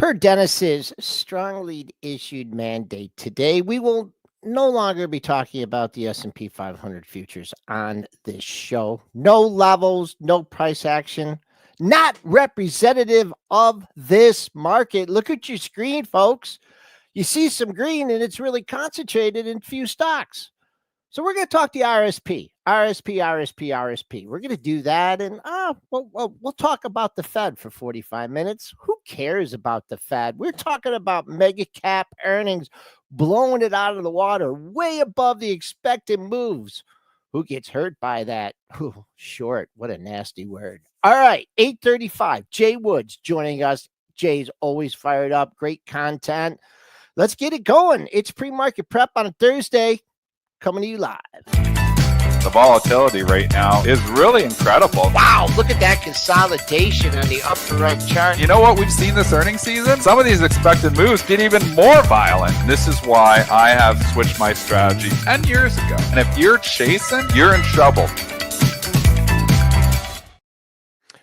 Per Dennis's strongly issued mandate today, we will no longer be talking about the S&P 500 futures on this show. No levels, no price action, not representative of this market. Look at your screen, folks. You see some green, and it's really concentrated in few stocks. So we're going to talk the RSP. We're going to do that, and we'll talk about the Fed for 45 minutes. Who cares about the Fed? We're talking about mega cap earnings, blowing it out of the water, way above the expected moves. Who gets hurt by that? Ooh, short. What a nasty word. All right, 8:35. Jay Woods joining us. Jay's always fired up. Great content. Let's get it going. It's pre-market prep on a Thursday. Coming to you live. The volatility right now is really incredible. Wow, look at that consolidation on the upper right chart. You know what we've seen this earnings season? Some of these expected moves get even more violent. And this is why I have switched my strategy 10 years ago. And if you're chasing, you're in trouble.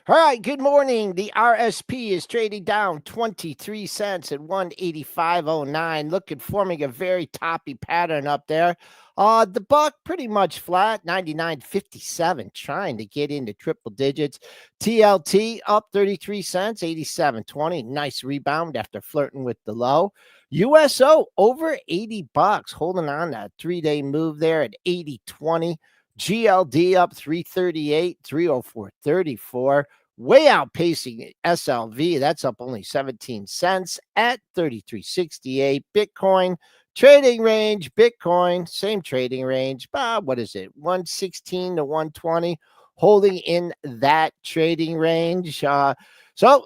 All right, good morning. The RSP is trading down 23 cents at 185.09. Forming a very toppy pattern up there. The buck pretty much flat, 99.57, trying to get into triple digits. TLT up 33 cents, 87.20. Nice rebound after flirting with the low. USO over $80, holding on that 3-day move there at 80.20. GLD up 338, 304.34. Way outpacing SLV. That's up only 17 cents at 33.68. Bitcoin trading range. Bitcoin, same trading range. What is it? 116 to 120. Holding in that trading range. So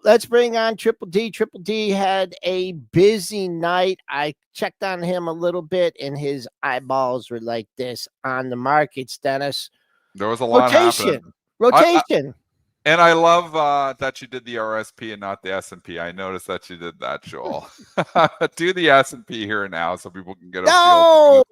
let's bring on Triple D. Triple D had a busy night. I checked on him a little bit, and his eyeballs were like this on the markets, Dennis. There was a lot happening. Rotation. And I love that you did the RSP and not the S&P. I noticed that you did that, Joel. Do the S&P here now so people can get a feel.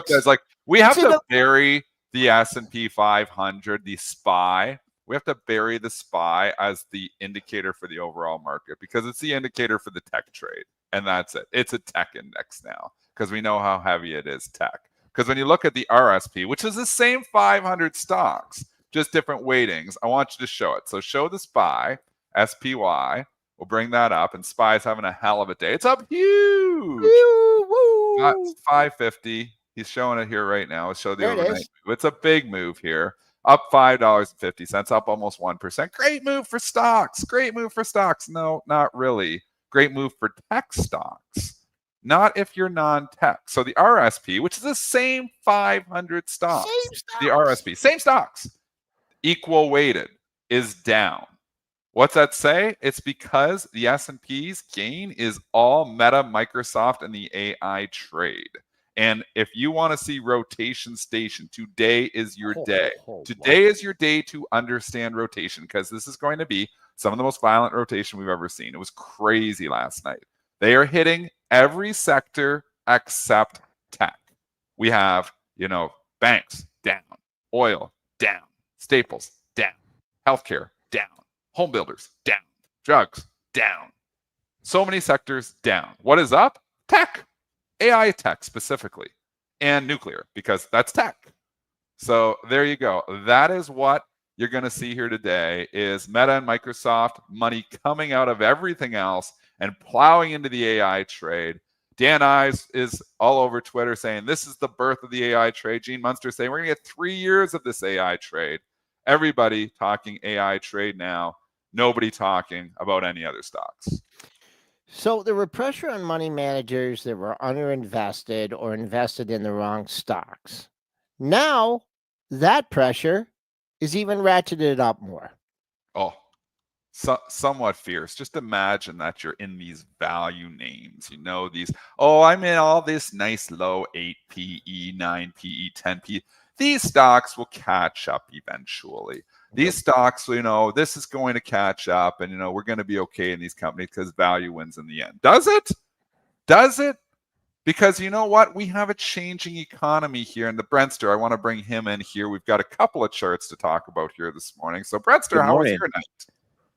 Guys, like we have to bury the S&P 500, the SPY. We have to bury the SPY as the indicator for the overall market because it's the indicator for the tech trade. And that's it. It's a tech index now because we know how heavy it is tech. Because when you look at the RSP, which is the same 500 stocks, just different weightings. I want you to show it. So show the SPY, SPY. We'll bring that up. And SPY is having a hell of a day. It's up huge. That's 550. He's showing it here right now. Let's show the overnight move. It's a big move here. Up $5.50, up almost 1%. Great move for stocks. Great move for stocks. No, not really. Great move for tech stocks. Not if you're non-tech. So the RSP, which is the same 500 stocks. The RSP, same stocks. Equal weighted is down. What's that say? It's because the S&P's gain is all Meta, Microsoft, and the AI trade. And if you want to see rotation station, today is your day. Today is your day to understand rotation because this is going to be some of the most violent rotation we've ever seen. It was crazy last night. They are hitting every sector except tech. We have, banks down, oil down, staples down, healthcare down, home builders down, drugs down. So many sectors down. What is up? Tech, AI tech specifically, and nuclear because that's tech. So there you go. That is what you're going to see here today is Meta and Microsoft money coming out of everything else and plowing into the AI trade. Dan Ives is all over Twitter saying this is the birth of the AI trade. Gene Munster saying we're going to get 3 years of this AI trade. Everybody talking AI trade now. Nobody talking about any other stocks. So there were pressure on money managers that were underinvested or invested in the wrong stocks. Now that pressure is even ratcheted up more. Oh, somewhat fierce. Just imagine that you're in these value names. These, I'm in all this nice low 8 PE, 9 PE, 10 PE. These stocks will catch up eventually. These stocks, this is going to catch up and, we're going to be okay in these companies because value wins in the end. Does it? Does it? Because you know what? We have a changing economy here. And the Brentster, I want to bring him in here. We've got a couple of charts to talk about here this morning. So Brentster, how was your night?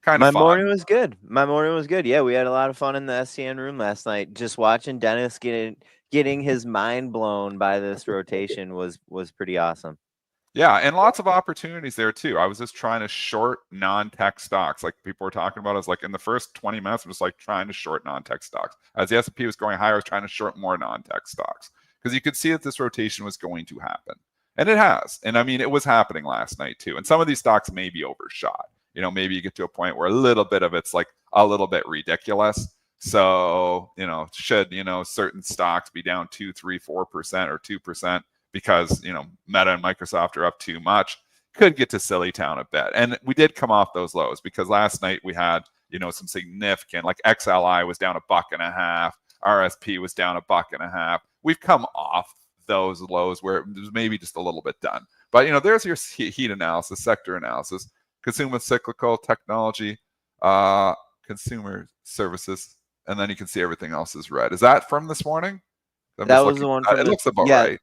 kind My of fun. morning was good. My morning was good. Yeah, we had a lot of fun in the SCN room last night. Just watching Dennis getting his mind blown by this rotation was pretty awesome. Yeah, and lots of opportunities there too. I was just trying to short non-tech stocks, like people were talking about. I was like, in the first 20 minutes, I was like trying to short non-tech stocks. As the S&P was going higher, I was trying to short more non-tech stocks because you could see that this rotation was going to happen, and it has. And I mean, it was happening last night too. And some of these stocks may be overshot. You know, maybe you get to a point where a little bit of it's like a little bit ridiculous. So, you know, should, you know, certain stocks be down 2, 3, 4% or 2%? Because, you know, Meta and Microsoft are up too much, could get to silly town a bit. And we did come off those lows because last night we had, you know, some significant, like XLI was down $1.50, RSP was down $1.50. We've come off those lows where it was maybe just a little bit done. But, you know, there's your heat analysis, sector analysis, consumer cyclical, technology, consumer services, and then you can see everything else is red. Is that from this morning? That was the one from it looks about right.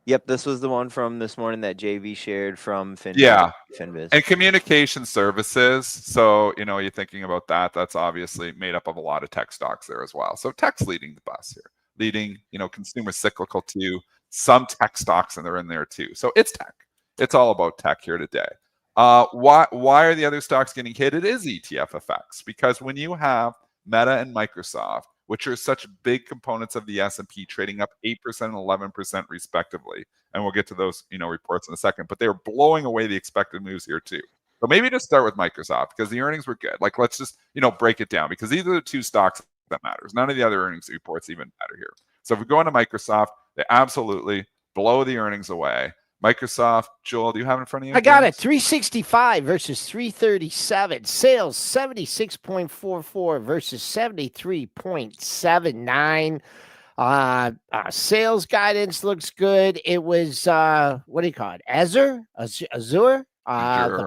Yep, this was the one from this morning that JV shared from Finviz. Yeah, Finviz. And communication services. So, you know, you're thinking about that. That's obviously made up of a lot of tech stocks there as well. So tech's leading the bus here, leading, you know, consumer cyclical too. Some tech stocks and they're in there too. So it's tech. It's all about tech here today. Why are the other stocks getting hit? It is ETF effects, because when you have Meta and Microsoft, which are such big components of the S&P, trading up 8% and 11% respectively. And we'll get to those, you know, reports in a second, but they were blowing away the expected moves here too. So maybe just start with Microsoft because the earnings were good. Like, let's just, you know, break it down because these are the two stocks that matters. None of the other earnings reports even matter here. So if we go into Microsoft, they absolutely blow the earnings away. Microsoft, Joel, do you have it in front of you? I got it. 365 versus 337. Sales 76.44 versus 73.79. Sales guidance looks good. It was what do you call it? Azure? The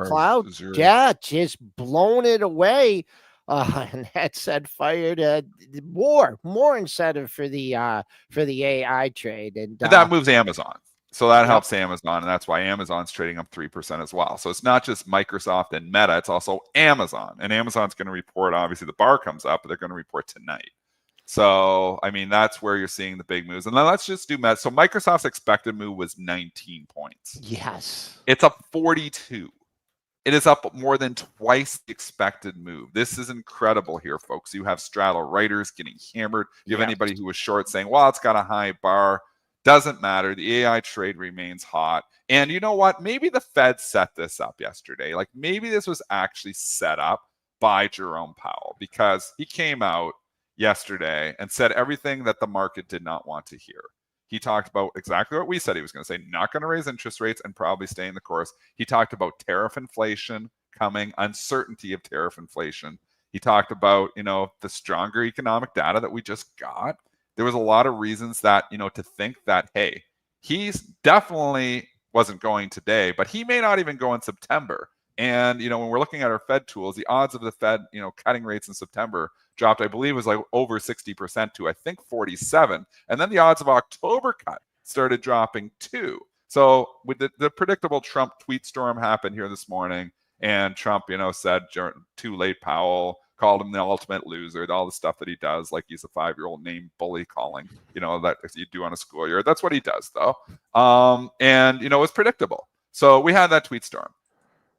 cloud. Azure. Yeah, just blown it away. And that said, fired more incentive for the AI trade, and that moves Amazon. So that Yep. helps Amazon, and that's why Amazon's trading up 3% as well. So it's not just Microsoft and Meta, it's also Amazon. And Amazon's going to report, obviously the bar comes up, but they're going to report tonight. So, I mean, that's where you're seeing the big moves. And then let's just do Meta. So Microsoft's expected move was 19 points. Yes. It's up 42. It is up more than twice the expected move. This is incredible here, folks. You have straddle writers getting hammered. You have anybody who was short saying, well, it's got a high bar. Doesn't matter. The AI trade remains hot. And you know what? Maybe the Fed set this up yesterday. Like maybe this was actually set up by Jerome Powell, because he came out yesterday and said everything that the market did not want to hear. He talked about exactly what we said he was going to say, not going to raise interest rates and probably staying the course. He talked about tariff inflation coming, uncertainty of tariff inflation. He talked about, you know, the stronger economic data that we just got. There was a lot of reasons that, you know, to think that, hey, he's definitely wasn't going today, but he may not even go in September. And, you know, when we're looking at our Fed tools, the odds of the Fed, you know, cutting rates in September dropped, I believe, was like over 60% to, I think, 47. And then the odds of October cut started dropping too. So with the predictable Trump tweet storm happened here this morning, and Trump, you know, said too late Powell, called him the ultimate loser, all the stuff that he does, like he's a 5-year-old name bully calling, you know, that you do on a school year. That's what he does, though. And, you know, it's predictable. So we had that tweet storm.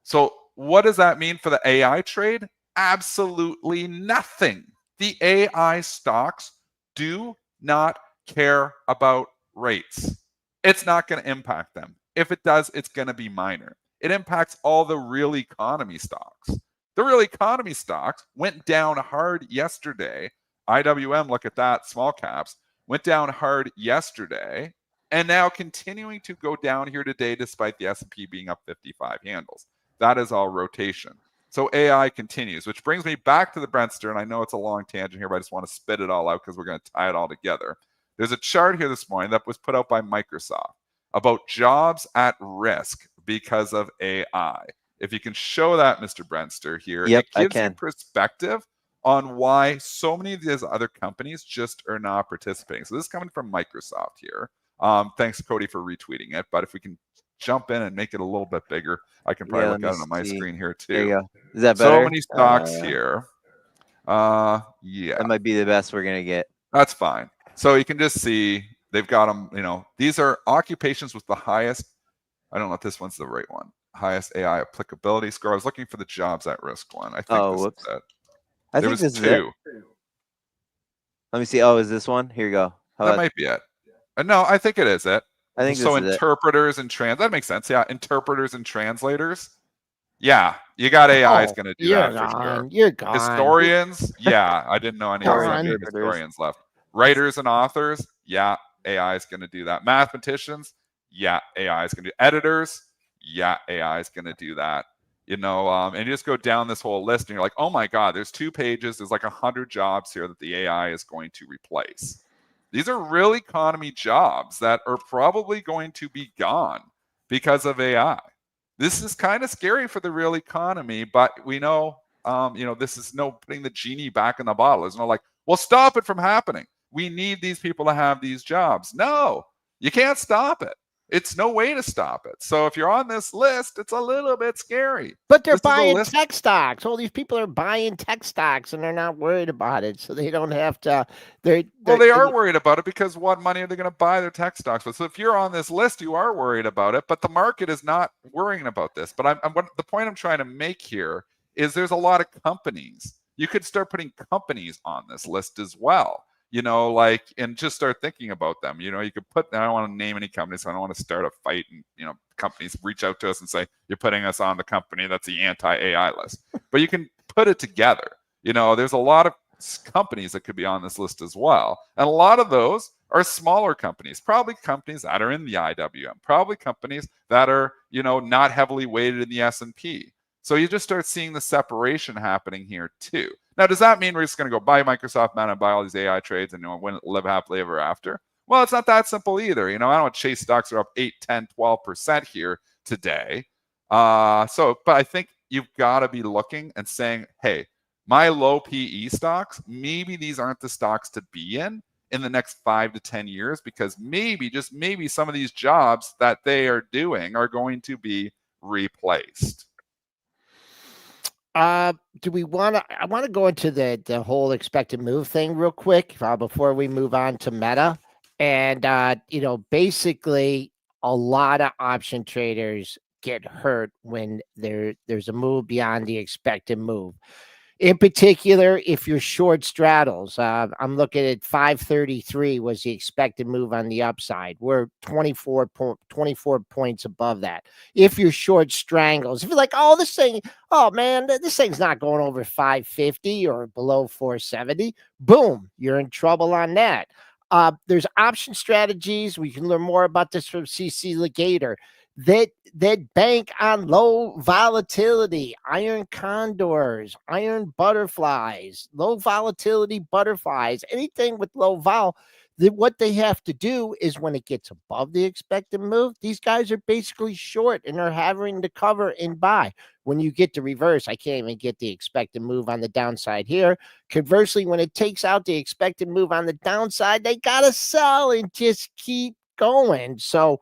So what does that mean for the AI trade? Absolutely nothing. The AI stocks do not care about rates. It's not going to impact them. If it does, it's going to be minor. It impacts all the real economy stocks. The real economy stocks went down hard yesterday. IWM, look at that, small caps, went down hard yesterday and now continuing to go down here today despite the S&P being up 55 handles. That is all rotation. So AI continues, which brings me back to the Brentster, and I know it's a long tangent here, but I just want to spit it all out because we're going to tie it all together. There's a chart here this morning that was put out by Microsoft about jobs at risk because of AI. If you can show that, Mr. Brentster, here, Yep, it gives you perspective on why so many of these other companies just are not participating. So this is coming from Microsoft here. Thanks, Cody, for retweeting it. But if we can jump in and make it a little bit bigger. I can probably look at it on my screen here too. There you go. Is that better? So many stocks here. Yeah, that might be the best we're gonna get. That's fine. So you can just see they've got them. These are occupations with the highest. I don't know if this one's the right one. Highest AI applicability score. I was looking for the jobs at risk one. I think this is it. I think this is it. Let me see. Oh, is this one? Here you go. That might be it. No, I think it is it. I think so. Interpreters and that makes sense. Yeah, interpreters and translators. Yeah, you got AI is going to do that for sure. You're gone. Historians. Yeah, I didn't know any historians left. Writers and authors. Yeah, AI is going to do that. Mathematicians. Yeah, AI is going to do. Editors. Yeah, AI is going to do that. And you just go down this whole list and you're like, oh my God, there's 2 pages. There's like 100 jobs here that the AI is going to replace. These are real economy jobs that are probably going to be gone because of AI. This is kind of scary for the real economy, but we know, this is no putting the genie back in the bottle. It's not like, well, stop it from happening. We need these people to have these jobs. No, you can't stop it. It's no way to stop it. So if you're on this list, it's a little bit scary. But they're buying tech stocks. All these people are buying tech stocks, and they're not worried about it, so they don't have to. They are worried about it because what money are they going to buy their tech stocks with? So if you're on this list, you are worried about it, but the market is not worrying about this. But the point I'm trying to make here is there's a lot of companies. You could start putting companies on this list as well. And just start thinking about them. You could I don't want to name any companies, so I don't want to start a fight and, companies reach out to us and say, you're putting us on the company that's the anti-AI list. But you can put it together. There's a lot of companies that could be on this list as well. And a lot of those are smaller companies, probably companies that are in the IWM, probably companies that are, not heavily weighted in the S&P. So you just start seeing the separation happening here too. Now, does that mean we're just going to go buy Microsoft, man, and buy all these AI trades and live happily ever after? Well, it's not that simple either. I don't want to chase stocks are up 8, 10, 12% here today. But I think you've got to be looking and saying, hey, my low PE stocks, maybe these aren't the stocks to be in the next 5 to 10 years, because maybe, just maybe, some of these jobs that they are doing are going to be replaced. Do we want to? I want to go into the whole expected move thing real quick before we move on to Meta. And basically, a lot of option traders get hurt when there's a move beyond the expected move. In particular, if you're short straddles, I'm looking at 533 was the expected move on the upside. We're 24 points above that. If you're short strangles, if you're like, this thing's not going over 550 or below 470, boom, you're in trouble on that. There's option strategies. We can learn more about this from CC Legator. That bank on low volatility, iron condors, iron butterflies, low volatility butterflies, anything with low vol. What they have to do is when it gets above the expected move, these guys are basically short and are having to cover and buy. When you get to reverse, I can't even get the expected move on the downside here. Conversely, when it takes out the expected move on the downside, they got to sell and just keep going. So,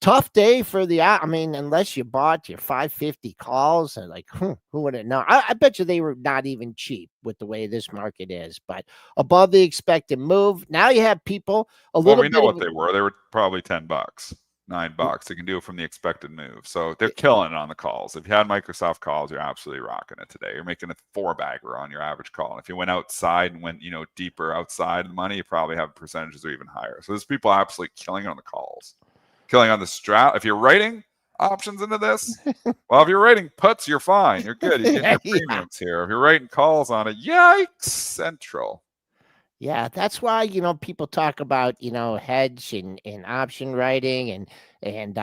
tough day for unless you bought your 550 calls and who would have known? I bet you they were not even cheap with the way this market is, but above the expected move. Now you have people we know what they were. They were probably $10, $9. They can do it from the expected move. So they're killing it on the calls. If you had Microsoft calls, you're absolutely rocking it today. You're making a 4-bagger on your average call. And if you went outside and went, deeper outside the money, you probably have percentages are even higher. So there's people absolutely killing it on the calls. Killing on the strat. If you're writing options into this, well, if you're writing puts, you're fine. You're good. You get your premiums here. If you're writing calls on it, yikes, central. Yeah, that's why, people talk about, hedge and option writing and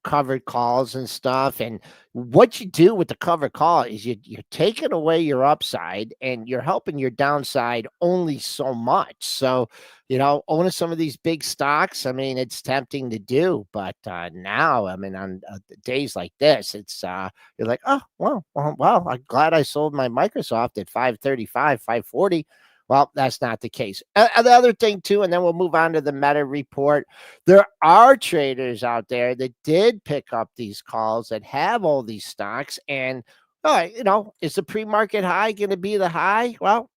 covered calls and stuff. And what you do with the covered call is you're taking away your upside and you're helping your downside only so much. So, owning some of these big stocks, it's tempting to do. But now, on days like this, it's you're like, oh, well, I'm glad I sold my Microsoft at 535, 540. Well, that's not the case. The other thing too, and then we'll move on to the Meta report. There are traders out there that did pick up these calls that have all these stocks, and is the pre-market high going to be the high? Well,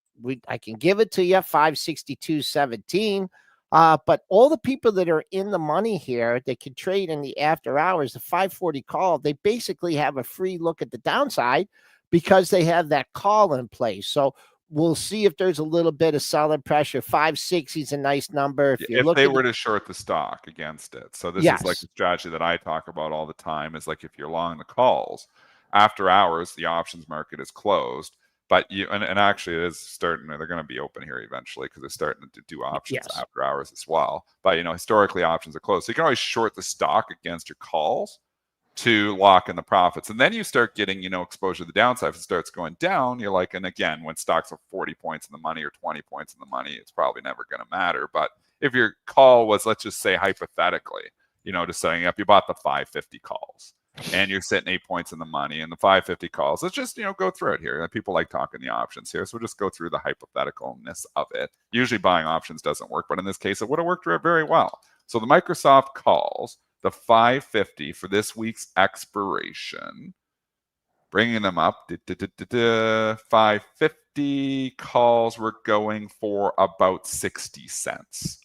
I can give it to you, 562.17. But all the people that are in the money here that can trade in the after hours, the 540 call, they basically have a free look at the downside because they have that call in place. So we'll see if there's a little bit of selling pressure. 560 is a nice number. If they were to short the stock against it. So this is like the strategy that I talk about all the time, is like if you're long the calls, after hours, the options market is closed. But and actually it is starting, they're going to be open here eventually because they're starting to do options after hours as well. But historically options are closed. So you can always short the stock against your calls to lock in the profits. And then you start getting, exposure to the downside. If it starts going down, you're like, and again, when stocks are 40 points in the money or 20 points in the money, it's probably never going to matter. But if your call was, let's just say hypothetically, just setting up, you bought the 550 calls and you're sitting 8 points in the money and the 550 calls, let's just, go through it here. People like talking the options here. So we'll just go through the hypotheticalness of it. Usually buying options doesn't work, but in this case, it would have worked very well. So the Microsoft calls, the 550 for this week's expiration, bringing them up, 550 calls were going for about 60 cents.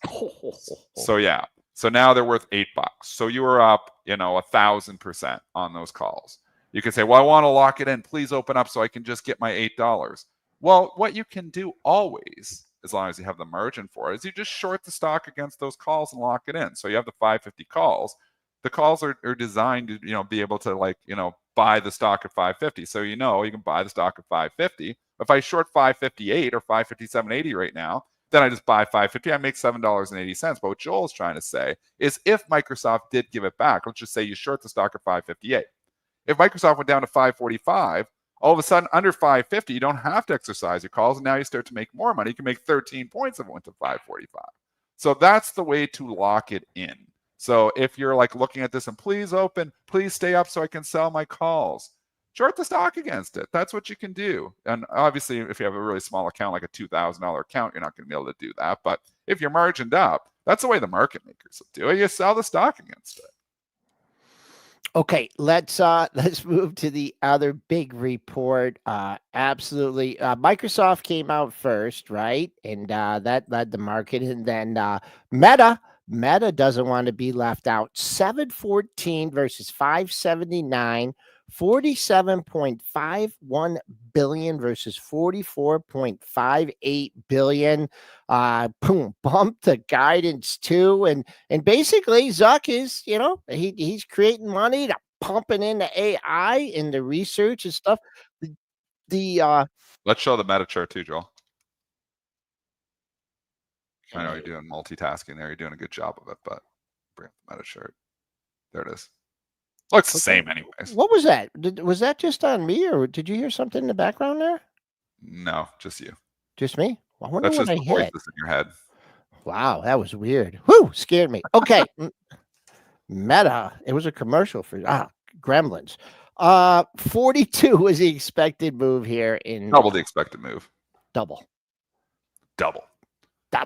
So yeah. So now they're worth $8. So you were up, 1,000% on those calls. You can say, well, I want to lock it in. Please open up so I can just get my $8. Well, what you can do always, as long as you have the margin for it, is you just short the stock against those calls and lock it in. So you have the 550 calls. The calls are designed to, be able to buy the stock at 550. So, you can buy the stock at 550. If I short 558 or 557.80 right now, then I just buy 550. I make $7.80. But what Joel's trying to say is if Microsoft did give it back, let's just say you short the stock at 558. If Microsoft went down to 545, all of a sudden under 550, you don't have to exercise your calls. And now you start to make more money. You can make 13 points if it went to 545. So that's the way to lock it in. So if you're looking at this and please open, please stay up so I can sell my calls, short the stock against it. That's what you can do. And obviously, if you have a really small account, like a $2,000 account, you're not going to be able to do that. But if you're margined up, that's the way the market makers will do it. You sell the stock against it. Okay, let's move to the other big report. Absolutely, Microsoft came out first, right? And that led the market, and then Meta doesn't want to be left out. 714 versus 579, 47.51 billion versus 44.58 billion. Boom, bumped the guidance too, and basically Zuck is, he's creating money to pumping into AI in the research and stuff. Let's show the Meta chart too, Joel. I know you're doing multitasking there. You're doing a good job of it, but bring up the Meta chart. There it is. Looks the same anyways. What was that? Was that just on me, or did you hear something in the background there? No, just you. Just me? I wonder That's what just I the hit. voices in your head. Wow, that was weird. Whoo, scared me. Okay. Meta. It was a commercial for Gremlins. 42 was the expected move here in Double the expected move. Double.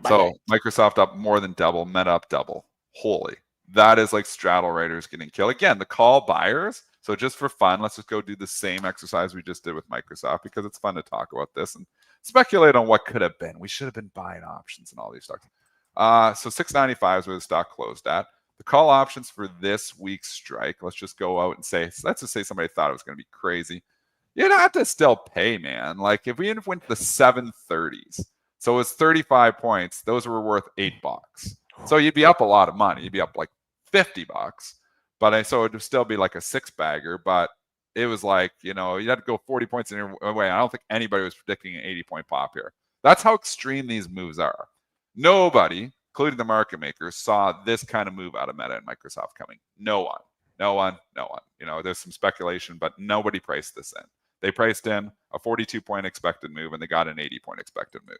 So Microsoft up more than double, Meta up double. Holy. That is like straddle riders getting killed. Again, the call buyers. So just for fun, let's just go do the same exercise we just did with Microsoft because it's fun to talk about this and speculate on what could have been. We should have been buying options in all these stocks. So 695 is where the stock closed at. The call options for this week's strike, let's just go out and say, let's just say somebody thought it was going to be crazy. You'd have to still pay, man. Like if we went to the 730s, so it's 35 points, those were worth $8. So you'd be up a lot of money. You'd be up like $50. But so it would still be like a six bagger, but it was like, you had to go 40 points in your way. I don't think anybody was predicting an 80-point pop here. That's how extreme these moves are. Nobody, including the market makers, saw this kind of move out of Meta and Microsoft coming. No one. There's some speculation, but nobody priced this in. They priced in a 42-point expected move, and they got an 80-point expected move.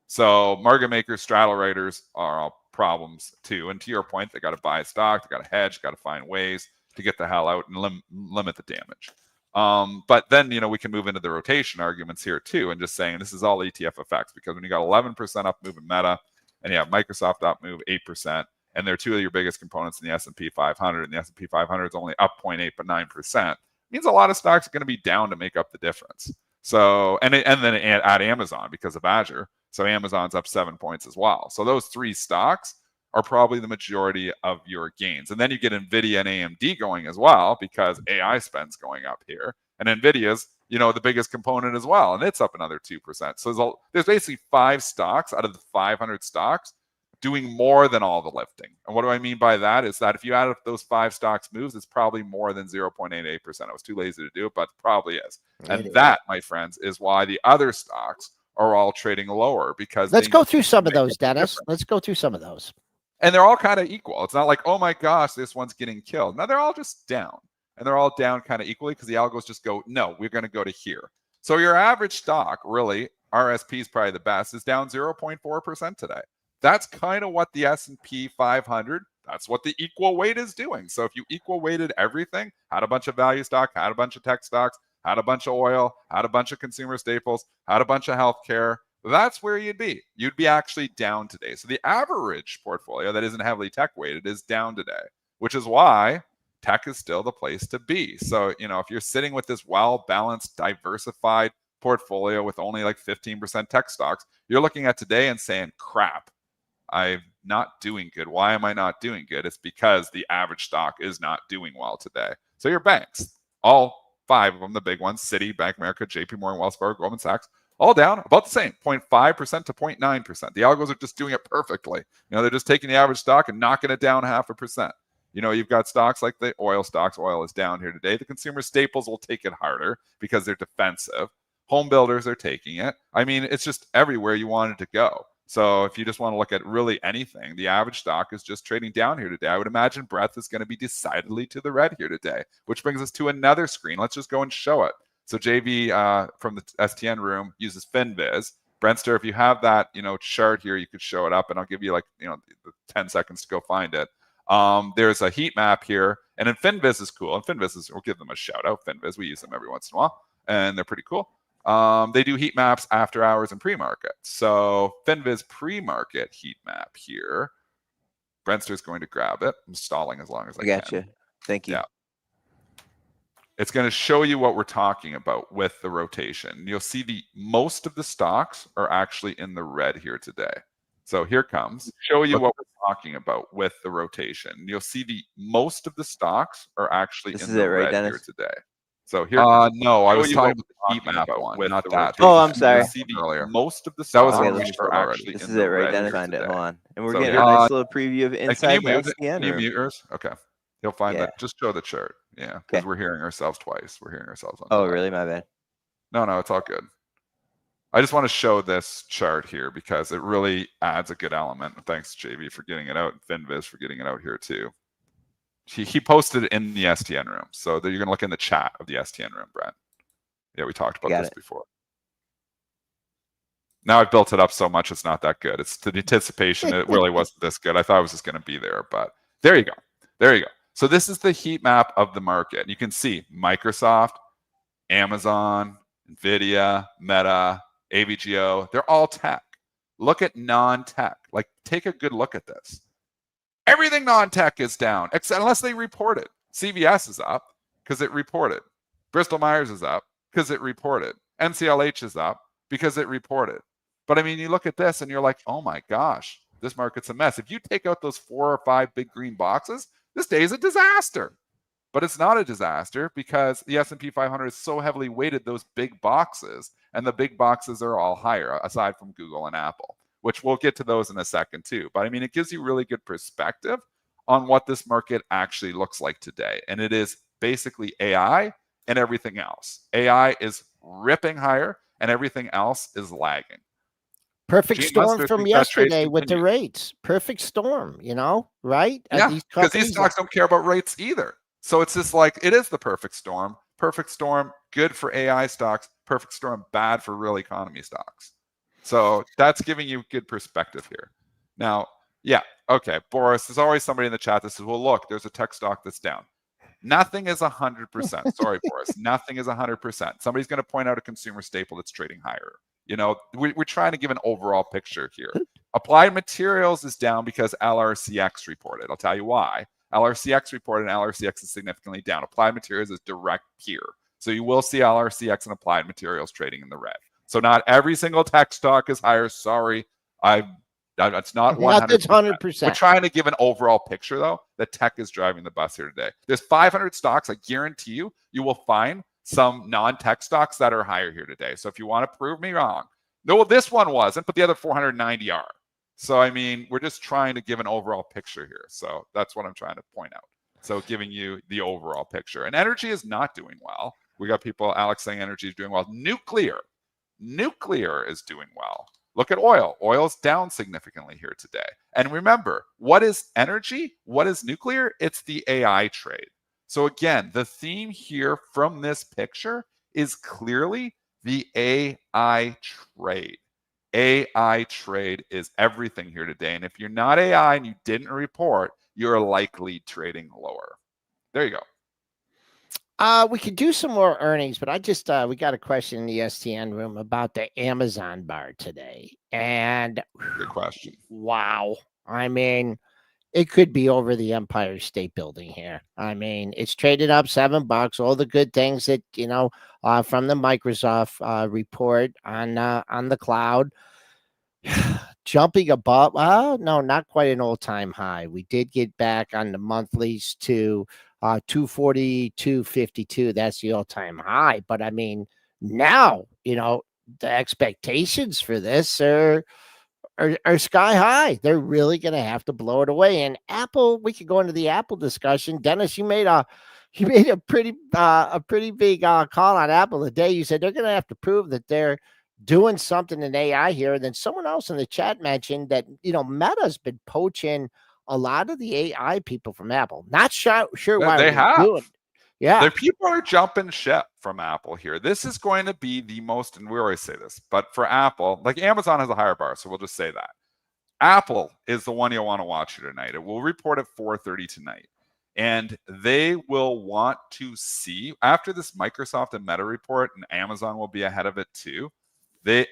So market makers, straddle riders are all problems too. And to your point, they got to buy stock, they got to hedge, got to find ways to get the hell out and limit the damage. But then, we can move into the rotation arguments here too, and just saying this is all ETF effects, because when you got 11% up move in Meta, and you have Microsoft up move 8%, and they're two of your biggest components in the S&P 500, and the S&P 500 is only up 0.8 but 9%, means a lot of stocks are going to be down to make up the difference. So, and then add Amazon because of Azure. So Amazon's up 7 points as well. So those three stocks are probably the majority of your gains. And then you get NVIDIA and AMD going as well, because AI spend's going up here. And NVIDIA's, the biggest component as well, and it's up another 2%. So there's basically 5 stocks out of the 500 stocks doing more than all the lifting. And what do I mean by that? Is that if you add up those 5 stocks moves, it's probably more than 0.88%. I was too lazy to do it, but it probably is. And that, my friends, is why the other stocks are all trading lower, because let's go through some of those, Dennis. Let's go through some of those. And they're all kind of equal. It's not like, oh my gosh, this one's getting killed. No, they're all just down. And they're all down kind of equally, because the algos just go, no, we're going to go to here. So your average stock, really, RSP is probably the best, is down 0.4% today. That's kind of what the S&P 500, that's what the equal weight is doing. So if you equal weighted everything, had a bunch of value stock, had a bunch of tech stocks, had a bunch of oil, had a bunch of consumer staples, had a bunch of healthcare, that's where you'd be. You'd be actually down today. So the average portfolio that isn't heavily tech weighted is down today, which is why tech is still the place to be. So, if you're sitting with this well-balanced, diversified portfolio with only like 15% tech stocks, you're looking at today and saying, crap, I'm not doing good. Why am I not doing good? It's because the average stock is not doing well today. So your banks, all 5 of them, the big ones, Citi, Bank of America, JP Morgan, Wells Fargo, Goldman Sachs, all down about the same, 0.5% to 0.9%. The algos are just doing it perfectly. They're just taking the average stock and knocking it down 0.5%. You've got stocks like the oil stocks. Oil is down here today. The consumer staples will take it harder because they're defensive. Home builders are taking it. I mean, it's just everywhere you want it to go. So if you just want to look at really anything, the average stock is just trading down here today. I would imagine breadth is going to be decidedly to the red here today, which brings us to another screen. Let's just go and show it. So JV from the STN room uses FinViz. Brentster, if you have that, chart here, you could show it up, and I'll give you 10 seconds to go find it. There's a heat map here, and then FinViz is cool. And FinViz is, we'll give them a shout out. FinViz, we use them every once in a while, and they're pretty cool. They do heat maps after hours and pre-market. So FinViz pre-market heat map here. Brentster's going to grab it. I'm stalling as long as I can. Gotcha. Thank you. Yeah. It's going to show you what we're talking about with the rotation. You'll see most of the stocks are actually in the red here today. So here comes. Show you what we're talking about with the rotation. You'll see most of the stocks are actually in the red here today. So here. No, I was talking about the heat map one, not that. Oh, I'm sorry. You see most of the stocks are actually this in is the it, right, red Dennis? here Find it. today. Hold on. And we're So getting here- a nice little preview of inside the STN Can you room. mute yours? Okay. He'll find Yeah. that. Just show the chart. Yeah, because Okay. we're hearing ourselves twice. We're hearing ourselves on. Oh, delay. really? My bad. No, it's all good. I just want to show this chart here because it really adds a good element. Thanks, JV, for getting it out, and FinViz for getting it out here too. He posted it in the STN room, so that you're going to look in the chat of the STN room, Brent. Yeah, we talked about this before. Now I've built it up so much it's not that good. It's the anticipation. It really wasn't this good. I thought it was just going to be there, but there you go. There you go. So this is the heat map of the market. You can see Microsoft, Amazon, NVIDIA, Meta, AVGO. They're all tech. Look at non-tech. Like, take a good look at this. Everything non-tech is down, except unless they report it. CVS is up because it reported. Bristol Myers is up because it reported. NCLH is up because it reported. But I mean, you look at this and you're like, oh my gosh, this market's a mess. If you take out those 4 or 5 big green boxes, this day is a disaster. But it's not a disaster because the S&P 500 is so heavily weighted those big boxes, and the big boxes are all higher, aside from Google and Apple, which we'll get to those in a second too. But I mean, it gives you really good perspective on what this market actually looks like today. And it is basically AI and everything else. AI is ripping higher and everything else is lagging. Perfect Gene storm Mustard from thinks that trade yesterday with the continues. rates. Perfect storm, right? Yeah, These because these companies stocks don't care about rates either. So it's just like, it is the perfect storm. Perfect storm, good for AI stocks. Perfect storm, bad for real economy stocks. So that's giving you good perspective here. Now, yeah, okay, Boris, there's always somebody in the chat that says, well, look, there's a tech stock that's down. Nothing is 100%. Sorry, Boris. Nothing is 100%. Somebody's going to point out a consumer staple that's trading higher. You know, we're trying to give an overall picture here. Applied Materials is down because LRCX reported. I'll tell you why. LRCX reported, and LRCX is significantly down. Applied Materials is direct peer. So you will see LRCX and Applied Materials trading in the red. So not every single tech stock is higher. Sorry. That's not 100%. That's 100%. We're trying to give an overall picture, though, that tech is driving the bus here today. There's 500 stocks. I guarantee you will find some non-tech stocks that are higher here today. So if you want to prove me wrong, no, this one wasn't, but the other 490 are. So, I mean, we're just trying to give an overall picture here. So that's what I'm trying to point out. So giving you the overall picture. And energy is not doing well. We got people, Alex, saying energy is doing well. Nuclear is doing well. Look at oil. Oil's down significantly here today. And remember, what is energy? What is nuclear? It's the AI trade. So again, the theme here from this picture is clearly the AI trade. AI trade is everything here today. And if you're not AI and you didn't report, you're likely trading lower. There you go. We could do some more earnings, but I just we got a question in the STN room about the Amazon bar today. And good question. Wow. I mean, it could be over the Empire State Building here. I mean, it's traded up $7. All the good things that, you know, from the Microsoft report on the cloud. Jumping above, well, no, not quite an all-time high. We did get back on the monthlies to 242.52. That's the all-time high. But I mean, now, you know, the expectations for this are sky high. They're really going to have to blow it away. And Apple, we could go into the Apple discussion. Dennis, you made a pretty big call on Apple today. You said they're going to have to prove that they're doing something in AI here. And then someone else in the chat mentioned that, you know, Meta's been poaching a lot of the AI people from Apple. Not sure why they have. Doing. Yeah. The people are jumping ship from Apple here. This is going to be the most, and we always say this, but for Apple, like Amazon has a higher bar, so we'll just say that. Apple is the one you'll want to watch here tonight. It will report at 4:30 tonight. And they will want to see, after this Microsoft and Meta report, and Amazon will be ahead of it too,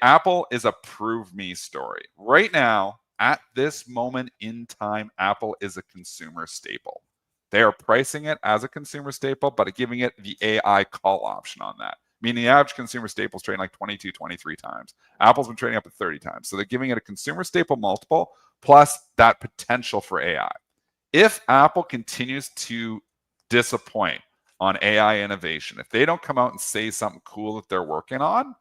Apple is a prove me story. Right now, at this moment in time, Apple is a consumer staple. They are pricing it as a consumer staple, but giving it the AI call option on that. Meaning the average consumer staple is trading like 22, 23 times. Apple's been trading up at 30 times. So they're giving it a consumer staple multiple plus that potential for AI. If Apple continues to disappoint on AI innovation, if they don't come out and say something cool that they're working on,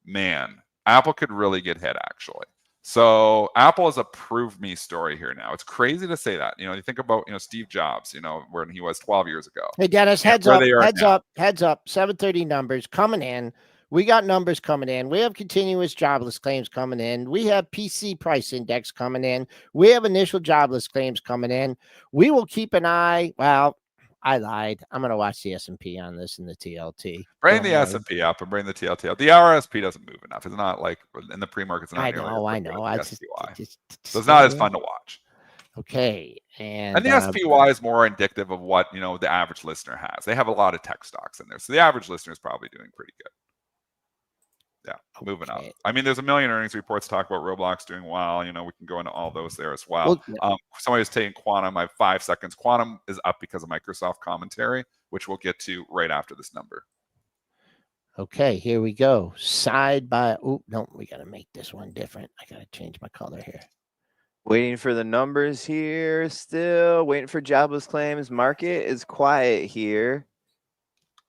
man, Apple could really get hit actually. So Apple is a prove me story here now. It's crazy to say that. You know, you think about, you know, Steve Jobs, you know, when he was 12 years ago. Hey, Dennis, heads up, 7:30 numbers coming in. We got numbers coming in. We have continuous jobless claims coming in. We have PC price index coming in. We have initial jobless claims coming in. We will keep an eye. Well, I lied. I'm going to watch the S&P on this and the TLT. Bring the S&P up and bring the TLT up. The RSP doesn't move enough. It's not like in the pre-market's not I know. So it's not as fun to watch. Okay. And the SPY is more indicative of what, you know, the average listener has. They have a lot of tech stocks in there. So the average listener is probably doing pretty good. Yeah, moving up. I mean, there's a million earnings reports talk about Roblox doing well. You know, we can go into all those there as well. Somebody was taking Quantum. I have 5 seconds. Quantum is up because of Microsoft commentary, which we'll get to right after this number. Okay, here we go. Side by. Oh, no, we got to make this one different. I got to change my color here. Waiting for the numbers here. Still waiting for jobless claims. Market is quiet here.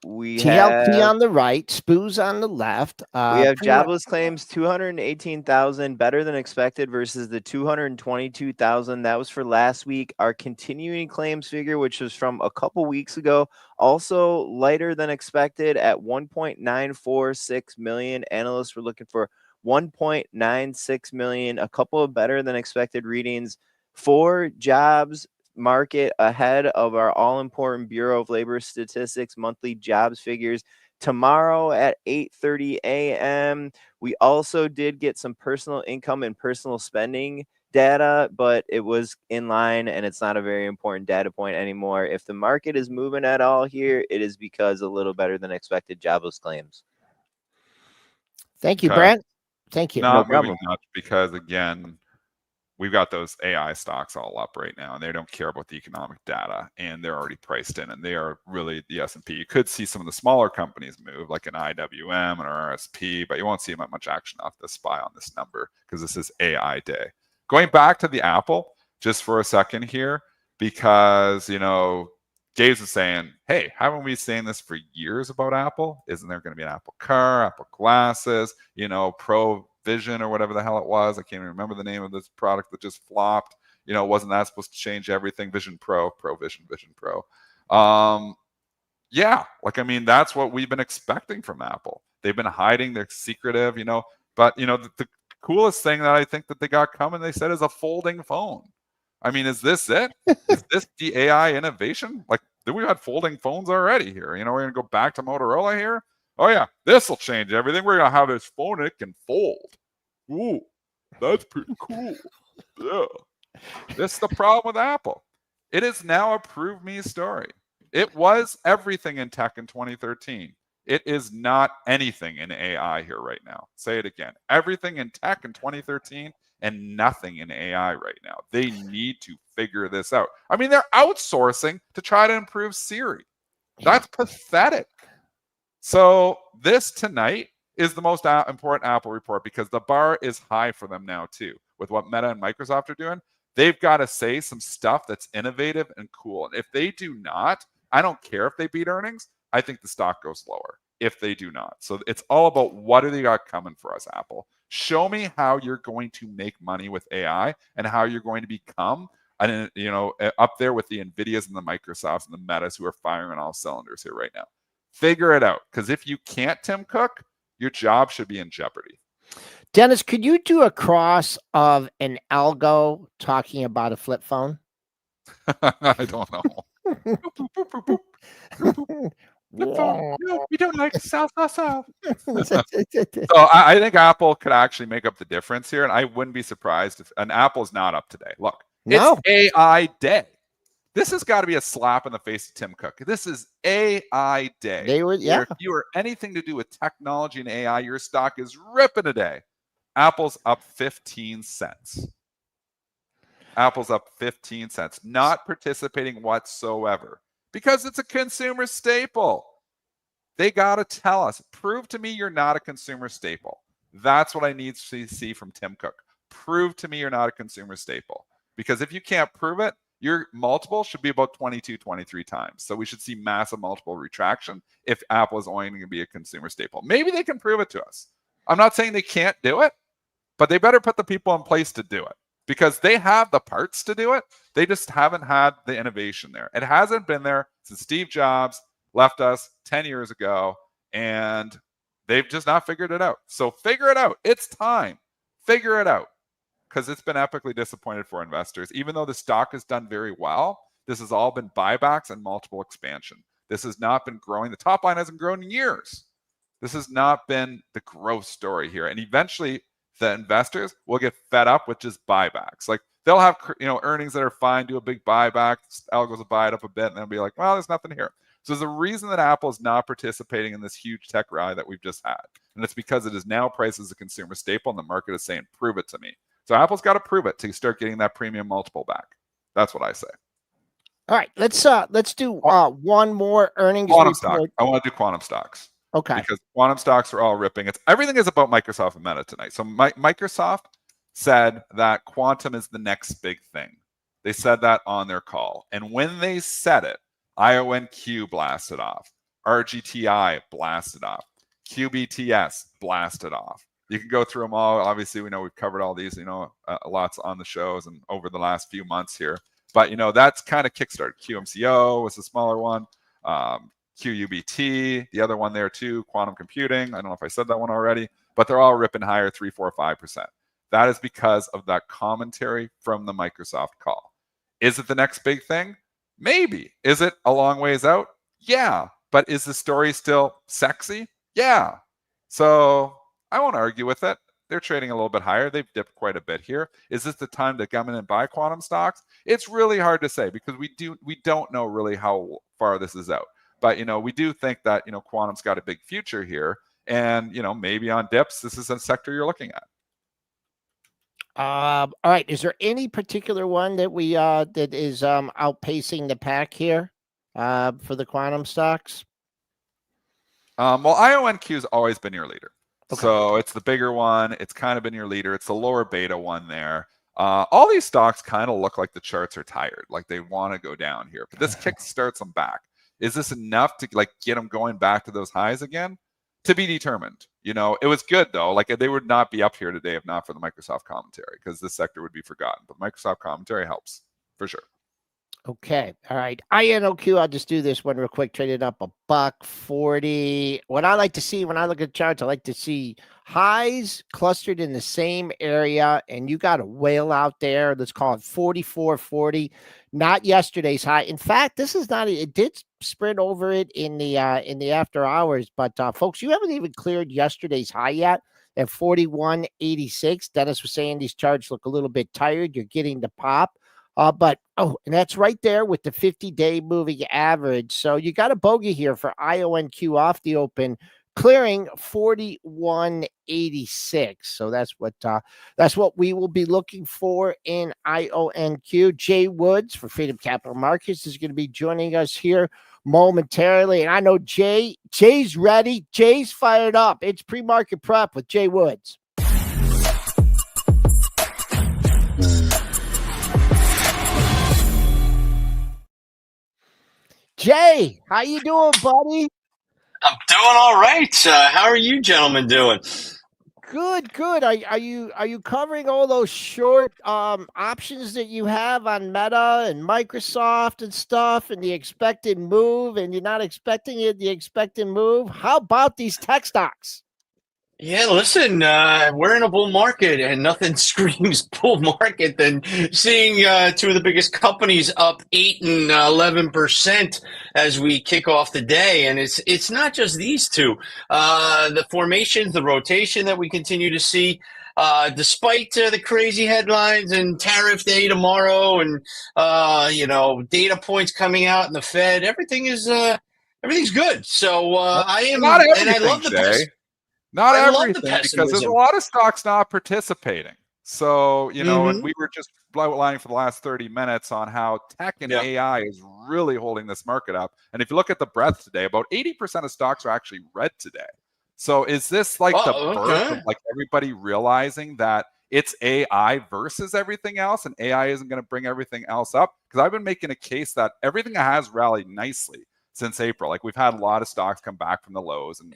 We TLT have on the right, SPOOs on the left. We have jobless claims 218,000, better than expected versus the 222,000 that was for last week. Our continuing claims figure, which was from a couple weeks ago, also lighter than expected at 1.946 million. Analysts were looking for 1.96 million. A couple of better than expected readings for jobs market ahead of our all-important Bureau of Labor Statistics monthly jobs figures tomorrow at 8:30 a.m. We also did get some personal income and personal spending data, but it was in line, and it's not a very important data point anymore. If the market is moving at all here, it is because a little better than expected jobless claims. Thank you, Okay. Brent. Thank you. Not No moving problem. much because, again, we've got those AI stocks all up right now, and they don't care about the economic data, and they're already priced in, and they are really the S&P. You could see some of the smaller companies move, like an IWM and an RSP, but you won't see much action off the SPY on this number because this is AI day. Going back to the Apple just for a second here, because, you know, Gabe's is saying, hey, haven't we saying this for years about Apple? Isn't there going to be an Apple car, Apple glasses, you know, Pro Vision or whatever the hell it was? I can't even remember the name of this product that just flopped. You know, wasn't that supposed to change everything? Vision Pro, Vision Pro. Yeah, like, I mean, that's what we've been expecting from Apple. They've been hiding, they're secretive, you know, but, you know, the coolest thing that I think that they got coming, they said, is a folding phone. I mean, is this it? Is this the AI innovation? Like, we've had folding phones already here. You know, we're going to go back to Motorola here. Oh, yeah, this will change everything. We're going to have this phone, it can fold. Ooh, that's pretty cool. Yeah. This is the problem with Apple. It is now a prove me story. It was everything in tech in 2013. It is not anything in AI here right now. Say it again. Everything in tech in 2013 and nothing in AI right now. They need to figure this out. I mean, they're outsourcing to try to improve Siri. That's pathetic. So this tonight is the most important Apple report because the bar is high for them now too. With what Meta and Microsoft are doing, they've got to say some stuff that's innovative and cool. And if they do not, I don't care if they beat earnings. I think the stock goes lower if they do not. So it's all about what do they got coming for us, Apple. Show me how you're going to make money with AI and how you're going to become, and you know, up there with the Nvidias and the Microsofts and the Metas who are firing on all cylinders here right now. Figure it out, because if you can't, Tim Cook, your job should be in jeopardy. Dennis, could you do a cross of an algo talking about a flip phone? I don't know. No, we don't like to sell. So I think Apple could actually make up the difference here, and I wouldn't be surprised if an Apple's not up today. Look, No. it's AI day. This has got to be a slap in the face of Tim Cook. This is AI day. They were, yeah. If you are anything to do with technology and AI, your stock is ripping today. Apple's up 15 cents. Apple's up 15 cents, not participating whatsoever because it's a consumer staple. They got to tell us, prove to me you're not a consumer staple. That's what I need to see from Tim Cook. Prove to me you're not a consumer staple. Because if you can't prove it, your multiple should be about 22, 23 times. So we should see massive multiple retraction if Apple is only going to be a consumer staple. Maybe they can prove it to us. I'm not saying they can't do it, but they better put the people in place to do it because they have the parts to do it. They just haven't had the innovation there. It hasn't been there since Steve Jobs left us 10 years ago, and they've just not figured it out. So figure it out. It's time. Figure it out. Because it's been epically disappointed for investors. Even though the stock has done very well, this has all been buybacks and multiple expansion. This has not been growing. The top line hasn't grown in years. This has not been the growth story here. And eventually, the investors will get fed up with just buybacks. Like they'll have, you know, earnings that are fine, do a big buyback, algos will buy it up a bit, and they'll be like, well, there's nothing here. So there's a reason that Apple is not participating in this huge tech rally that we've just had. And it's because it is now priced as a consumer staple, and the market is saying, prove it to me. So Apple's got to prove it to start getting that premium multiple back. That's what I say. All right, let's do one more earnings quantum report. stock. I want to do quantum stocks. Okay. Because quantum stocks are all ripping. Everything is about Microsoft and Meta tonight. So Microsoft said that quantum is the next big thing. They said that on their call. And when they said it, IONQ blasted off. RGTI blasted off. QBTS blasted off. You can go through them all. Obviously, we know we've covered all these, you know, lots on the shows and over the last few months here. But, you know, that's kind of kickstarted. QMCO was a smaller one. QUBT, the other one there too, quantum computing. I don't know if I said that one already, but they're all ripping higher, 3, 4, 5%. That is because of that commentary from the Microsoft call. Is it the next big thing? Maybe. Is it a long ways out? Yeah. But is the story still sexy? Yeah. So I won't argue with it. they're trading a little bit higher. They've dipped quite a bit here. Is this the time to come in and buy quantum stocks? It's really hard to say because we don't know really how far this is out. But we do think that quantum's got a big future here, and maybe on dips, this is a sector you're looking at. All right. Is there any particular one that we that is outpacing the pack here for the quantum stocks? Well, IONQ has always been your leader. Okay. So it's the bigger one. It's kind of been your leader. It's the lower beta one there. All these stocks kind of look like the charts are tired, like they want to go down here. But this kick starts them back. Is this enough to get them going back to those highs again? To be determined. It was good though. Like they would not be up here today if not for the Microsoft commentary, because this sector would be forgotten. But Microsoft commentary helps for sure. Okay. All right. INOQ, I'll just do this one real quick. Traded up $1.40. What I like to see when I look at charts, I like to see highs clustered in the same area, and you got a whale out there. Let's call it 44.40. Not yesterday's high. In fact, this is not. It did spread over it in the after hours, but folks, you haven't even cleared yesterday's high yet at 41.86. Dennis was saying these charts look a little bit tired. You're getting the pop. And that's right there with the 50-day moving average. So you got a bogey here for IONQ off the open, clearing 41.86. So that's what we will be looking for in IONQ. Jay Woods for Freedom Capital Markets is going to be joining us here momentarily. And I know Jay's ready. Jay's fired up. It's pre-market prep with Jay Woods. Jay, how you doing, buddy? I'm doing all right. How are you gentlemen doing? Good. Are you covering all those short options that you have on Meta and Microsoft and stuff, and the expected move, and you're not expecting it, the expected move? How about these tech stocks? Yeah, listen, we're in a bull market, and nothing screams bull market than seeing two of the biggest companies up 8 and 11% as we kick off the day. And it's not just these two. The formations, the rotation that we continue to see, despite the crazy headlines and tariff day tomorrow, and data points coming out in the Fed, everything's good. So I am, not and I love the Jay. Not I love everything, the because there's a pessimism. lot of stocks not participating. So, and we were just outlining for the last 30 minutes on how tech and AI is really holding this market up. And if you look at the breadth today, about 80% of stocks are actually red today. So is this like the birth of everybody realizing that it's AI versus everything else, and AI isn't going to bring everything else up? Because I've been making a case that everything has rallied nicely since April. Like we've had a lot of stocks come back from the lows, and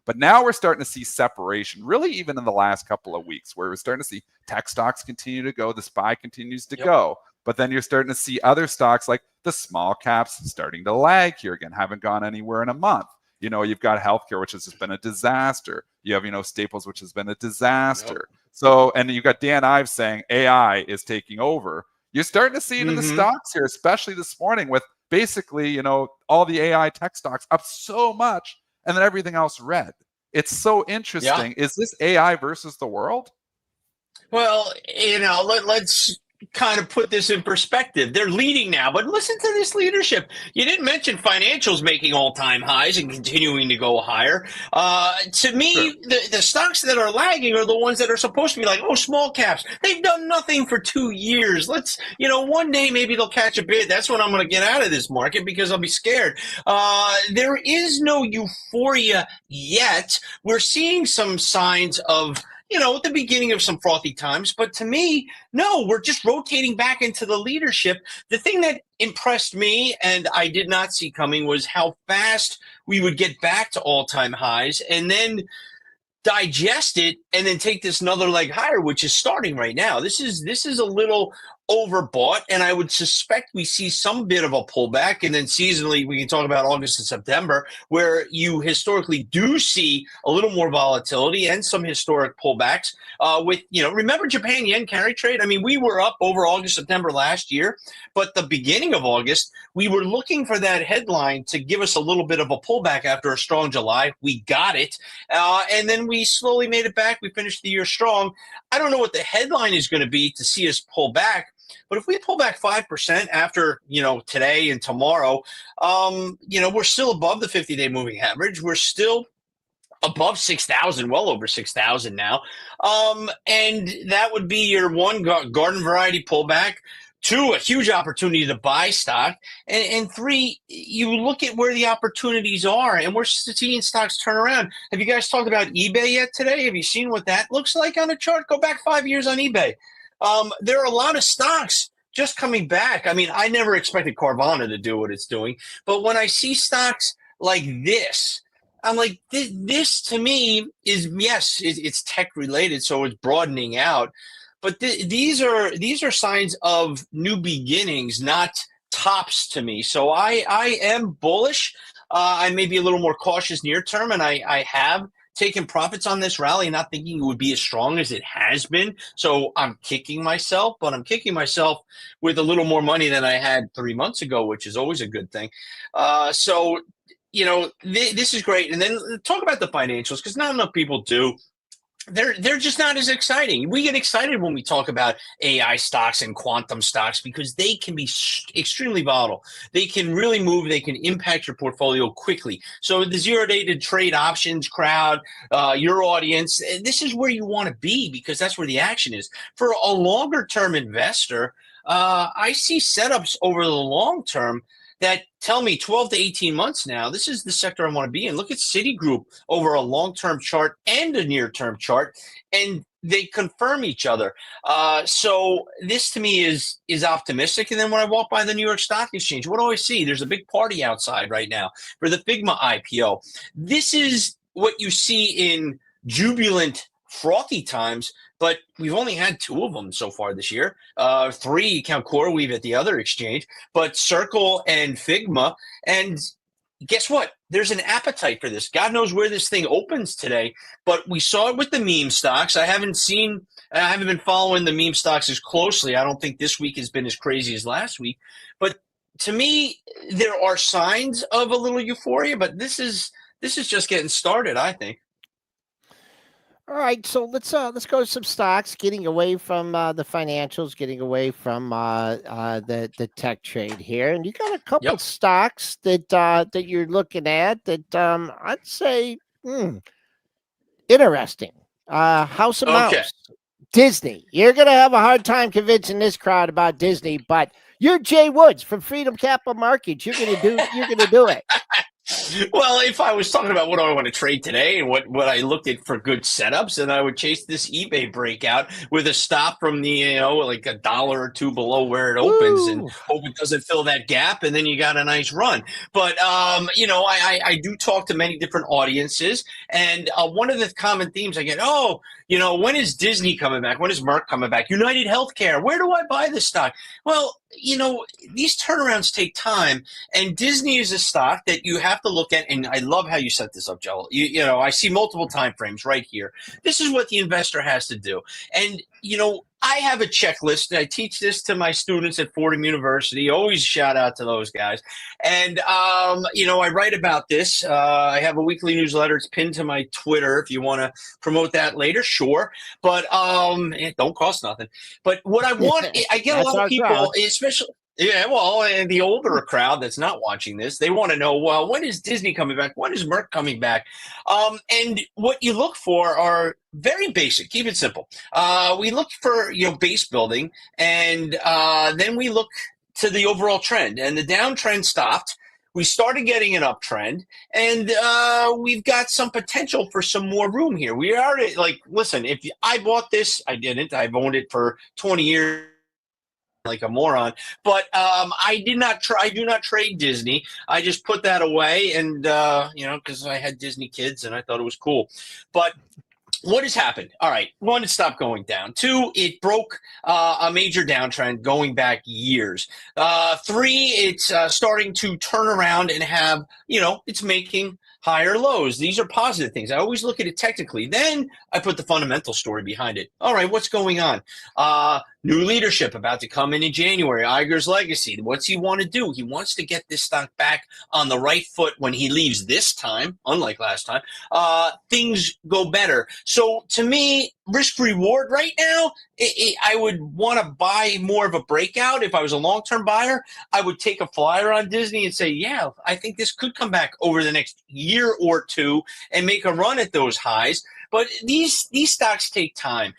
but now we're starting to see separation, really even in the last couple of weeks, where we're starting to see tech stocks continue to go, the SPY continues to go, but then you're starting to see other stocks like the small caps starting to lag here again, haven't gone anywhere in a month. You've got healthcare, which has just been a disaster. You have, Staples, which has been a disaster. So, and you've got Dan Ives saying AI is taking over. You're starting to see it in the stocks here, especially this morning with basically, all the AI tech stocks up so much, and then everything else red. It's so interesting. Is this AI versus the world? Well, let's kind of put this in perspective. They're leading now, but listen to this leadership. You didn't mention financials making all-time highs and continuing to go higher. To me, the stocks that are lagging are the ones that are supposed to be like, small caps. They've done nothing for 2 years. Let's, one day maybe they'll catch a bid. That's when I'm going to get out of this market because I'll be scared. There is no euphoria yet. We're seeing some signs of at the beginning of some frothy times. But to me, no, we're just rotating back into the leadership. The thing that impressed me and I did not see coming was how fast we would get back to all-time highs and then digest it and then take this another leg higher, which is starting right now. This is a little overbought, and I would suspect we see some bit of a pullback. And then seasonally, we can talk about August and September, where you historically do see a little more volatility and some historic pullbacks. Remember Japan yen carry trade? I mean, we were up over August, September last year, but the beginning of August, we were looking for that headline to give us a little bit of a pullback after a strong July. We got it, and then we slowly made it back. We finished the year strong. I don't know what the headline is going to be to see us pull back. But if we pull back 5% after, today and tomorrow, we're still above the 50-day moving average. We're still above 6,000, well over 6,000 now. And that would be your one garden variety pullback. 2, a huge opportunity to buy stock. And 3, you look at where the opportunities are, and we're seeing stocks turn around. Have you guys talked about eBay yet today? Have you seen what that looks like on a chart? Go back 5 years on eBay. There are a lot of stocks just coming back. I mean, I never expected Carvana to do what it's doing, but when I see stocks like this, I'm like, this to me is, yes, it's tech related, so it's broadening out, but these are signs of new beginnings, not tops to me. So I am bullish. I may be a little more cautious near term, and I have taking profits on this rally, not thinking it would be as strong as it has been. So I'm kicking myself, but I'm kicking myself with a little more money than I had 3 months ago, which is always a good thing. This is great. And then talk about the financials, because not enough people do. They're just not as exciting. We get excited when we talk about AI stocks and quantum stocks because they can be extremely volatile. They can really move. They can impact your portfolio quickly. So the zero-day trade options crowd, your audience, this is where you want to be because that's where the action is. For a longer-term investor, I see setups over the long term that tell me 12 to 18 months now, this is the sector I want to be in. Look at Citigroup over a long-term chart and a near-term chart, and they confirm each other. So this to me is optimistic. And then when I walk by the New York Stock Exchange, what do I see? There's a big party outside right now for the Figma IPO. This is what you see in jubilant, frothy times, but we've only had 2 of them so far this year. 3, count CoreWeave at the other exchange, but Circle and Figma. And guess what? There's an appetite for this. God knows where this thing opens today, but we saw it with the meme stocks. I haven't been following the meme stocks as closely. I don't think this week has been as crazy as last week, but to me, there are signs of a little euphoria, but this is just getting started, I think. All right, so let's go to some stocks, getting away from the financials, getting away from the tech trade here, and you got a couple stocks that you're looking at that I'd say interesting. House of Mouse, Disney. You're gonna have a hard time convincing this crowd about Disney, but you're Jay Woods from Freedom Capital Markets. You're gonna do it. Well, if I was talking about what do I want to trade today and what I looked at for good setups, then I would chase this eBay breakout with a stop from the, like $1 or $2 below where it opens and hope it doesn't fill that gap. And then you got a nice run. But, I do talk to many different audiences. And one of the common themes I get, when is Disney coming back? When is Merck coming back? United Healthcare. Where do I buy this stock? Well, these turnarounds take time, and Disney is a stock that you have to look at. And I love how you set this up, Joel. I see multiple time frames right here. This is what the investor has to do. And, I have a checklist. I teach this to my students at Fordham University. Always shout out to those guys. And, I write about this. I have a weekly newsletter. It's pinned to my Twitter. If you want to promote that later, sure. But it don't cost nothing. But what I want, I get a lot of people, especially. Yeah, well, and the older crowd that's not watching this, they want to know, well, when is Disney coming back? When is Merck coming back? And what you look for are very basic. Keep it simple. We look for, base building, and then we look to the overall trend. And the downtrend stopped. We started getting an uptrend, and we've got some potential for some more room here. We are listen, if I bought this, I didn't. I've owned it for 20 years. Like a moron, but I do not trade Disney. I just put that away, and because I had Disney kids and I thought it was cool. But what has happened? All right. One, it stopped going down. Two, it broke a major downtrend going back years. Three, it's starting to turn around and have, it's making higher lows. These are positive things. I always look at it technically. Then I put the fundamental story behind it. All right, what's going on? New leadership about to come in January. Iger's legacy. What's he want to do? He wants to get this stock back on the right foot when he leaves this time, unlike last time. Things go better. So to me, risk reward right now, I would want to buy more of a breakout. If I was a long-term buyer, I would take a flyer on Disney and say, yeah, I think this could come back over the next year or two and make a run at those highs. But these stocks take time.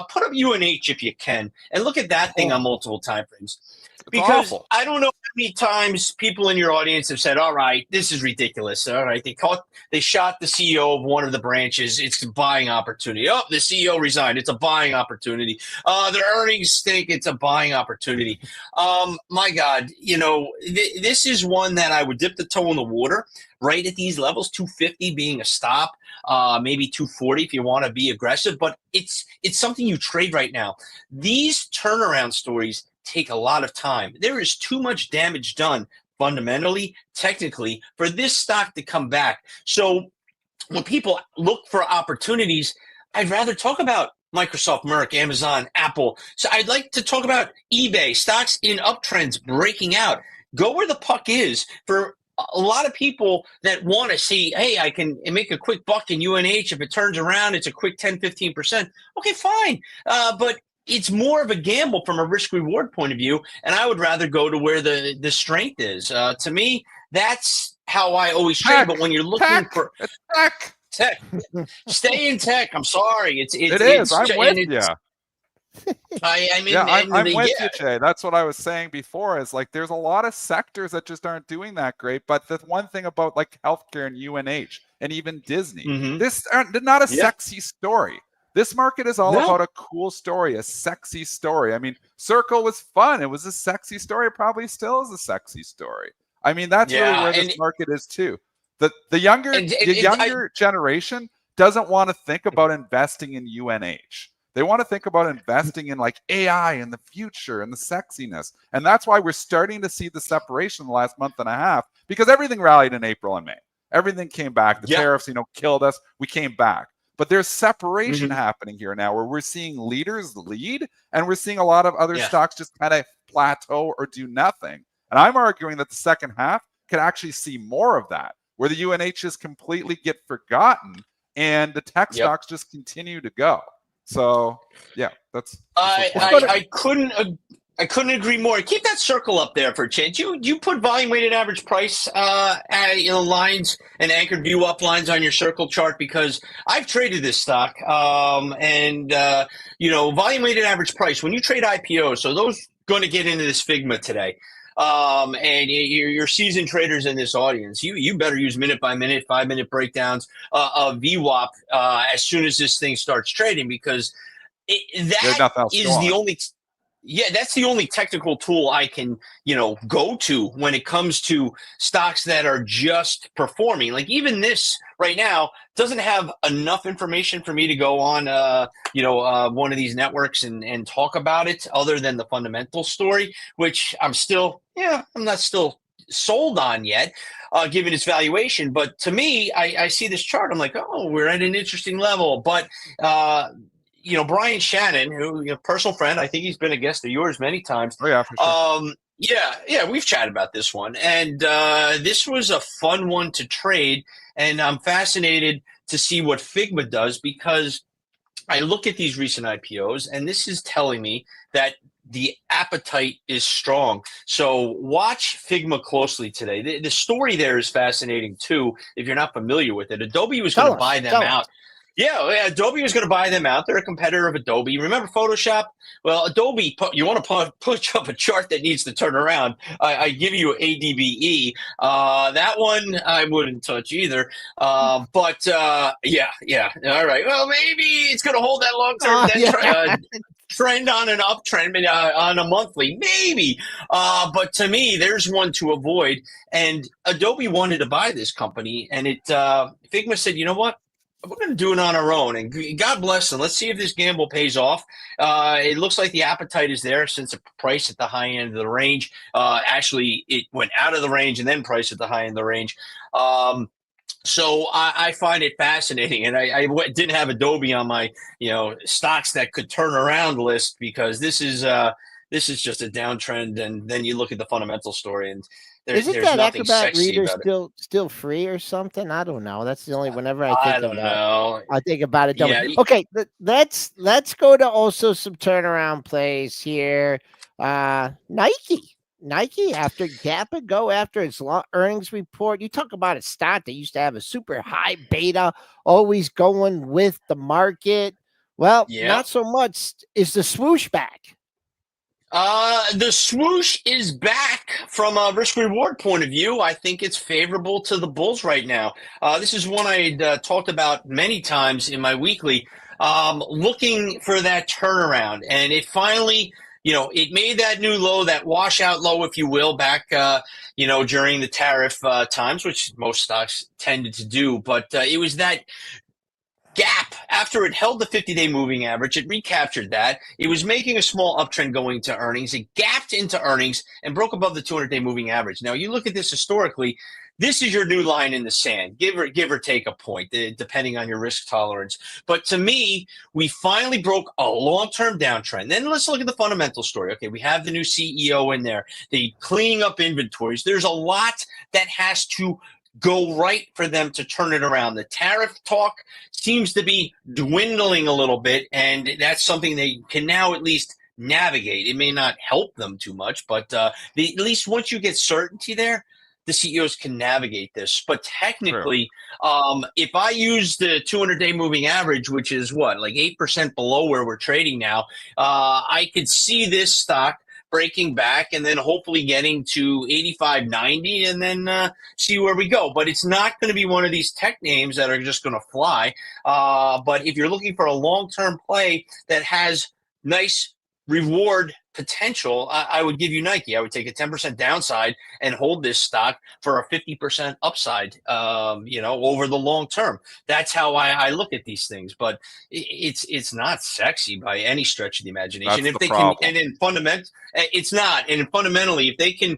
Put up UNH if you can, and look at that thing on multiple time frames. Because awful. I don't know how many times people in your audience have said, all right, this is ridiculous. All right, they shot the CEO of one of the branches. It's a buying opportunity. Oh, the CEO resigned. It's a buying opportunity. Their earnings stink. It's a buying opportunity. My God, this is one that I would dip the toe in the water right at these levels, 250 being a stop, maybe 240 if you want to be aggressive. But it's something you trade right now. These turnaround stories take a lot of time. There is too much damage done fundamentally, technically, for this stock to come back. So when people look for opportunities, I'd rather talk about Microsoft, Merck, Amazon, Apple. So I'd like to talk about eBay, stocks in uptrends breaking out. Go where the puck is. For a lot of people that want to see, hey, I can make a quick buck in UNH. If it turns around, it's a quick 10, 15%. Okay, fine. But it's more of a gamble from a risk reward point of view, and I would rather go to where the strength is. To me, that's how I always trade. But when you're looking for tech, stay in tech. I'm sorry, it is. I'm with you. I'm with you, Jay. That's what I was saying before. Is like there's a lot of sectors that just aren't doing that great. But the one thing about like healthcare and UNH and even Disney, this are not a sexy story. This market is all about a cool story, a sexy story. I mean, Circle was fun. It was a sexy story. It probably still is a sexy story. I mean, that's really where this market is too. The younger generation doesn't want to think about investing in UNH. They want to think about investing in like AI in the future and the sexiness. And that's why we're starting to see the separation in the last month and a half, because everything rallied in April and May. Everything came back. The tariffs, killed us. We came back. But there's separation happening here now where we're seeing leaders lead and we're seeing a lot of other stocks just kind of plateau or do nothing. And I'm arguing that the second half could actually see more of that, where the UNHs completely get forgotten and the tech stocks just continue to go. So, yeah, that's I couldn't agree more. Keep that circle up there for a change. You put volume weighted average price lines and anchored view up lines on your circle chart, because I've traded this stock volume weighted average price when you trade IPOs. So those going to get into this Figma today. And you're seasoned traders in this audience. You better use minute by minute, 5-minute breakdowns of VWAP as soon as this thing starts trading, because that's the only technical tool I can, go to when it comes to stocks that are just performing. Like even this right now doesn't have enough information for me to go on, one of these networks and talk about it other than the fundamental story, which I'm not still sold on yet, given its valuation. But to me, I see this chart. I'm like, oh, we're at an interesting level. But, Brian Shannon, who personal friend, I think he's been a guest of yours many times. Oh, yeah, for sure. We've chatted about this one. And this was a fun one to trade. And I'm fascinated to see what Figma does, because I look at these recent IPOs, and this is telling me that the appetite is strong. So watch Figma closely today. The story there is fascinating, too, if you're not familiar with it. Adobe was going to buy them out. Yeah, Adobe was going to buy them out. They're a competitor of Adobe. Remember Photoshop? Well, Adobe, you want to push up a chart that needs to turn around. I give you ADBE. That one I wouldn't touch either. All right. Well, maybe it's going to hold that long-term trend on an uptrend on a monthly, maybe. But to me, there's one to avoid. And Adobe wanted to buy this company, and Figma said, you know what? we're going to do it on our own, and God bless them. Let's see if this gamble pays off. It looks like the appetite is there since the price at the high end of the range. Actually, it went out of the range and then price at the high end of the range. So I find it fascinating, and I didn't have Adobe on my stocks that could turn around list because this is just a downtrend, and then you look at the fundamental story and. Isn't there's that nothing Acrobat sexy Reader about still free or something? I don't know. That's the only whenever I it. think I of don't that. know. I think about it. Yeah. Okay, let's go to also some turnaround plays here. Nike after gap and go after its earnings report. You talk about a stock that used to have a super high beta, always going with the market. Well, not so much. Is the swoosh back? The swoosh is back from a risk-reward point of view. I think it's favorable to the bulls right now. This is one I talked about many times in my weekly, looking for that turnaround. And it finally, it made that new low, that washout low, if you will, back, during the tariff times, which most stocks tended to do. But it was that gap after it held the 50-day moving average. It recaptured that. It was making a small uptrend going to earnings. It gapped into earnings and broke above the 200-day moving average. Now, you look at this historically, this is your new line in the sand, give or take a point, depending on your risk tolerance. But to me, we finally broke a long-term downtrend. Then let's look at the fundamental story. Okay, we have the new CEO in there. They cleaning up inventories. There's a lot that has to go right for them to turn it around. The tariff talk seems to be dwindling a little bit, and that's something they can now at least navigate. It may not help them too much, but at least once you get certainty there, the CEOs can navigate this. But technically, if I use the 200-day moving average, which is like 8% below where we're trading now, I could see this stock breaking back and then hopefully getting to 85.90 and then see where we go. But it's not going to be one of these tech names that are just going to fly. But if you're looking for a long-term play that has nice reward potential, I would give you Nike. I would take a 10% downside and hold this stock for a 50% upside, over the long term. That's how I look at these things. But it's not sexy by any stretch of the imagination. That's if the they problem. can, and in fundament, it's not. And fundamentally, if they can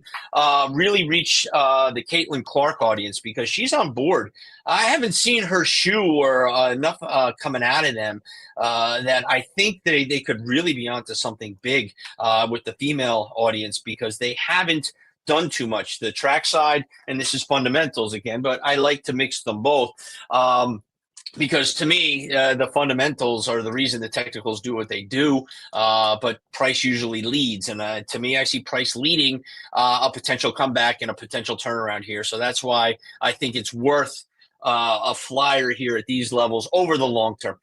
really reach the Caitlin Clark audience, because she's on board. I haven't seen her shoe or enough coming out of them that I think they could really be onto something big with the female audience, because they haven't done too much. The track side, and this is fundamentals again, but I like to mix them both. Because to me, the fundamentals are the reason the technicals do what they do, but price usually leads. And to me, I see price leading a potential comeback and a potential turnaround here. So that's why I think it's worth a flyer here at these levels over the long term.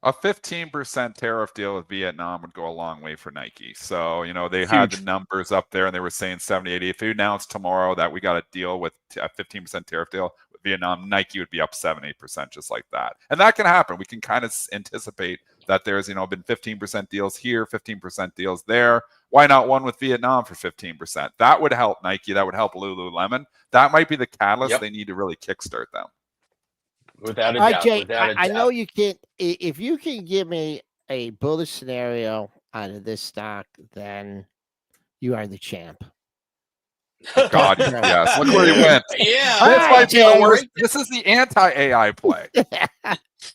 A 15% tariff deal with Vietnam would go a long way for Nike. So, they had the numbers up there and they were saying 70, 80. If you announced tomorrow that we got a deal with a 15% tariff deal with Vietnam, Nike would be up 7-8% just like that. And that can happen. We can kind of anticipate that there's, been 15% deals here, 15% deals there. Why not one with Vietnam for 15%? That would help Nike. That would help Lululemon. That might be the catalyst they need to really kickstart them. Without a All right, doubt. Jay, Without a doubt. I know you can't. If you can give me a bullish scenario out of this stock, then you are the champ. God, yes. Look where he went. Yeah. This might be the Jay. worst. This is the anti-AI play.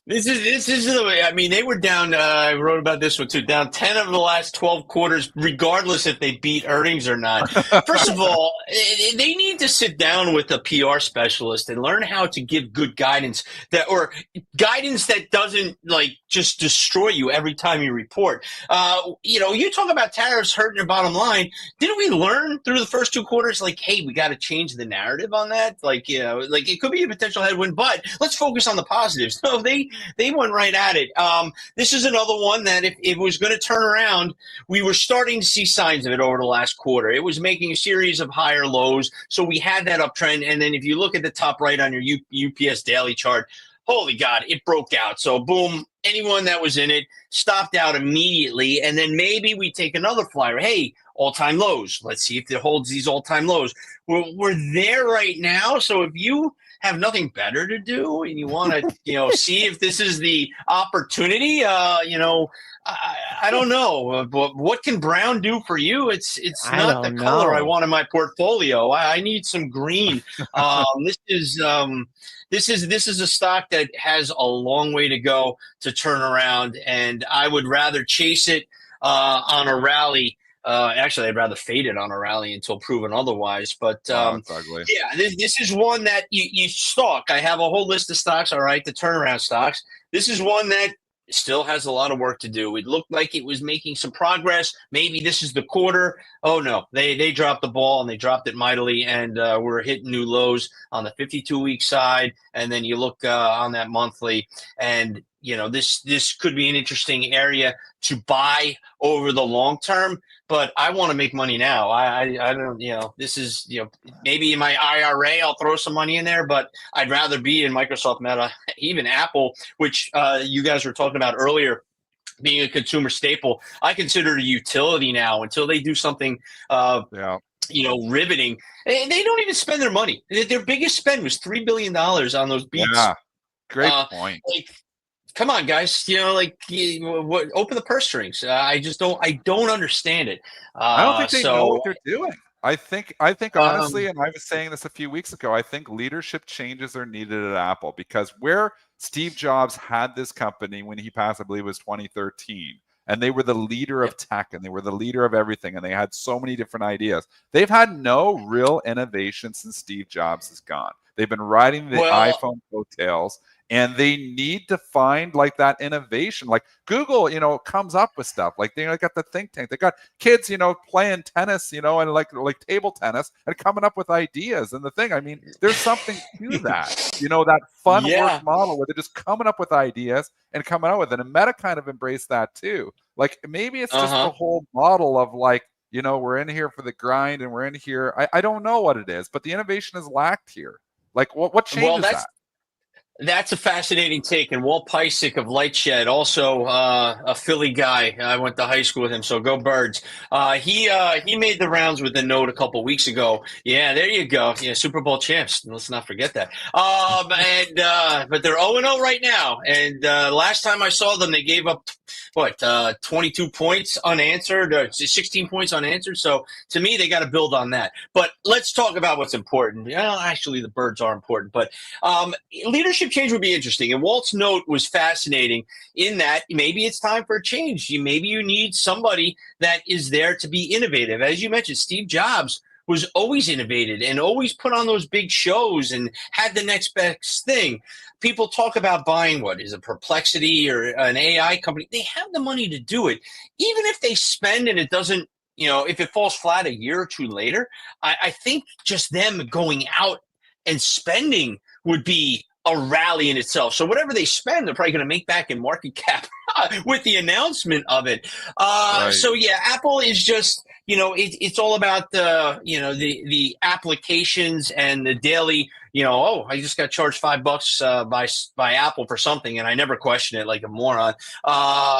This is the way. I mean, they were down. I wrote about this one too. Down 10 of the last 12 quarters, regardless if they beat earnings or not. First of all, they need to sit down with a PR specialist and learn how to give good guidance or guidance that doesn't just destroy you every time you report. You talk about tariffs hurting your bottom line. Didn't we learn through the first 2 quarters? Hey, we got to change the narrative on that. It could be a potential headwind, but let's focus on the positives. No, they went right at it. This is another one that if it was going to turn around, we were starting to see signs of it over the last quarter. It was making a series of higher lows, so we had that uptrend. And then if you look at the top right on your UPS daily chart, holy God, it broke out. So boom, anyone that was in it stopped out immediately. And then maybe we take another flyer. Hey, all-time lows. Let's see if it holds these all-time lows. We're there right now. So if you have nothing better to do and you want to, see if this is the opportunity, I don't know. But what can brown do for you? It's not the color I want in my portfolio. I need some green. This is a stock that has a long way to go to turn around, and I would rather chase it on a rally. Actually, I'd rather fade it on a rally until proven otherwise. But it's ugly. yeah, this is one that you stalk. I have a whole list of stocks, all right, the turnaround stocks. This is one that still has a lot of work to do. It looked like it was making some progress. Maybe this is the quarter. Oh, no, they dropped the ball, and they dropped it mightily, and we're hitting new lows on the 52-week side. And then you look on that monthly, and this could be an interesting area to buy over the long term, but I want to make money now. I don't, this is, maybe in my IRA, I'll throw some money in there, but I'd rather be in Microsoft, Meta, even Apple, which you guys were talking about earlier, being a consumer staple. I consider it a utility now until they do something, riveting. And they don't even spend their money. Their biggest spend was $3 billion on those beats. Yeah, great point. Come on, guys! Open the purse strings. I don't understand it. I don't think they know what they're doing. I think honestly, and I was saying this a few weeks ago, I think leadership changes are needed at Apple, because where Steve Jobs had this company when he passed, I believe it was 2013, and they were the leader of tech, and they were the leader of everything, and they had so many different ideas. They've had no real innovation since Steve Jobs is gone. They've been riding the iPhone coattails. And they need to find like that innovation. Like Google, comes up with stuff. Like they got the think tank. They got kids, playing tennis, and like table tennis and coming up with ideas. And the thing, I mean, there's something to that. That fun work model where they're just coming up with ideas and coming out with it. And Meta kind of embraced that too. Like maybe it's just the whole model of like, we're in here for the grind and we're in here. I don't know what it is, but the innovation is lacked here. Like what changes that? That's a fascinating take. And Walt Piecyk of Lightshed, also a Philly guy. I went to high school with him, so go Birds. He made the rounds with a note a couple of weeks ago. Yeah, there you go. Yeah, Super Bowl champs. Let's not forget that. But they're 0-0 right now. And last time I saw them, they gave up 22 points unanswered, 16 points unanswered. So to me, they got to build on that. But let's talk about what's important. Well, actually, the Birds are important, but leadership change would be interesting. And Walt's note was fascinating in that maybe it's time for a change. Maybe you need somebody that is there to be innovative. As you mentioned, Steve Jobs was always innovated and always put on those big shows and had the next best thing. People talk about buying, what is a Perplexity or an AI company. They have the money to do it. Even if they spend and it doesn't, if it falls flat a year or two later, I think just them going out and spending would be a rally in itself. So whatever they spend, they're probably going to make back in market cap with the announcement of it. So yeah, Apple is just, it's all about the applications and the daily, I just got charged $5 by Apple for something, and I never question it like a moron.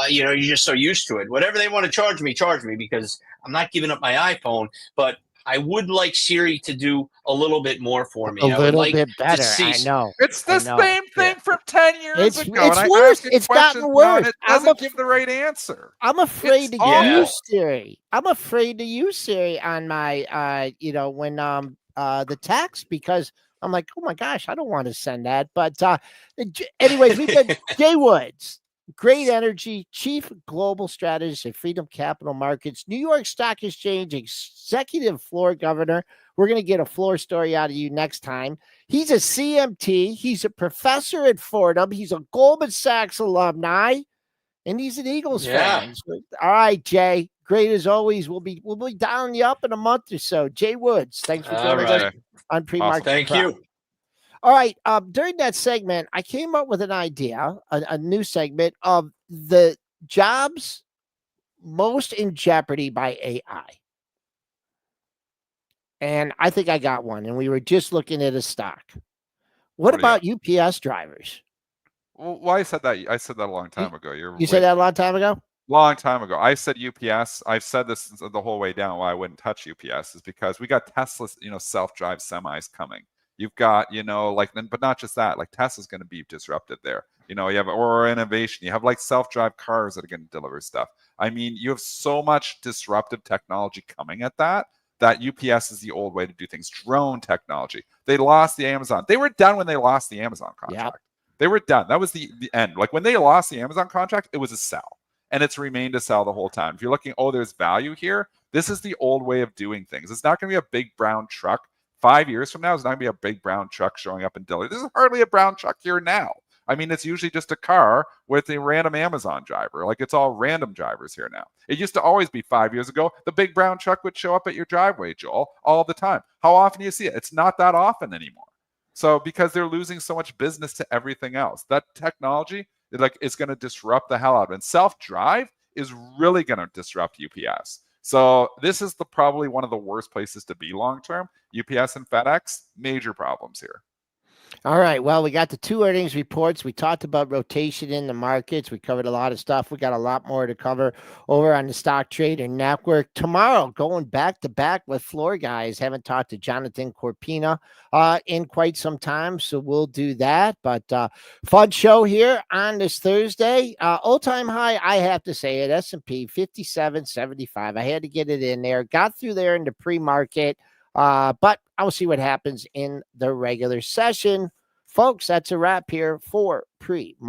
You're just so used to it. Whatever they want to charge me, because I'm not giving up my iPhone, but I would like Siri to do a little bit more for me. A little bit better. I know. It's the same thing from 10 years ago. It's worse. It's gotten worse. It doesn't give the right answer. I'm afraid to use Siri. I'm afraid to use Siri on my, when the text, because I'm like, oh my gosh, I don't want to send that. But anyways, we've got Jay Woods. Great energy, chief global strategist at Freedom Capital Markets, New York Stock Exchange executive floor governor. We're going to get a floor story out of you next time. He's a CMT. He's a professor at Fordham. He's a Goldman Sachs alumni, and he's an Eagles fan. All right, Jay. Great as always. We'll be dialing you up in a month or so. Jay Woods, thanks for joining us on PreMarket. Awesome. Thank you. All right. During that segment, I came up with an idea, a new segment of the jobs most in jeopardy by AI. And I think I got one. And we were just looking at a stock. What about UPS drivers? Well, I said that a long time ago. You said that a long time ago? Long time ago. I said UPS. I've said this the whole way down why I wouldn't touch UPS is because we got Tesla, self-drive semis coming. You've got, but not just that, like Tesla's going to be disrupted there. You have Aurora Innovation. You have like self-drive cars that are going to deliver stuff. I mean, you have so much disruptive technology coming at that UPS is the old way to do things. Drone technology. They lost the Amazon. They were done when they lost the Amazon contract. Yep. They were done. That was the end. Like when they lost the Amazon contract, it was a sell. And it's remained a sell the whole time. If you're looking, there's value here, this is the old way of doing things. It's not going to be a big brown truck. 5 years from now, it's not going to be a big brown truck showing up in Dillard. This is hardly a brown truck here now. I mean, it's usually just a car with a random Amazon driver. Like it's all random drivers here now. It used to always be 5 years ago, the big brown truck would show up at your driveway, Joel, all the time. How often do you see it? It's not that often anymore. So because they're losing so much business to everything else, that technology is going to disrupt the hell out of it. And self-drive is really going to disrupt UPS. So this is probably one of the worst places to be long-term. UPS and FedEx, major problems here. All right. Well, we got the 2 earnings reports. We talked about rotation in the markets. We covered a lot of stuff. We got a lot more to cover over on the Stock Trader Network. Tomorrow, going back to back with floor guys. Haven't talked to Jonathan Corpina in quite some time, so we'll do that. But fun show here on this Thursday. All-time high, I have to say, at S&P 57.75. I had to get it in there. Got through there in the pre-market. But I'll see what happens in the regular session. Folks, that's a wrap here for pre-market.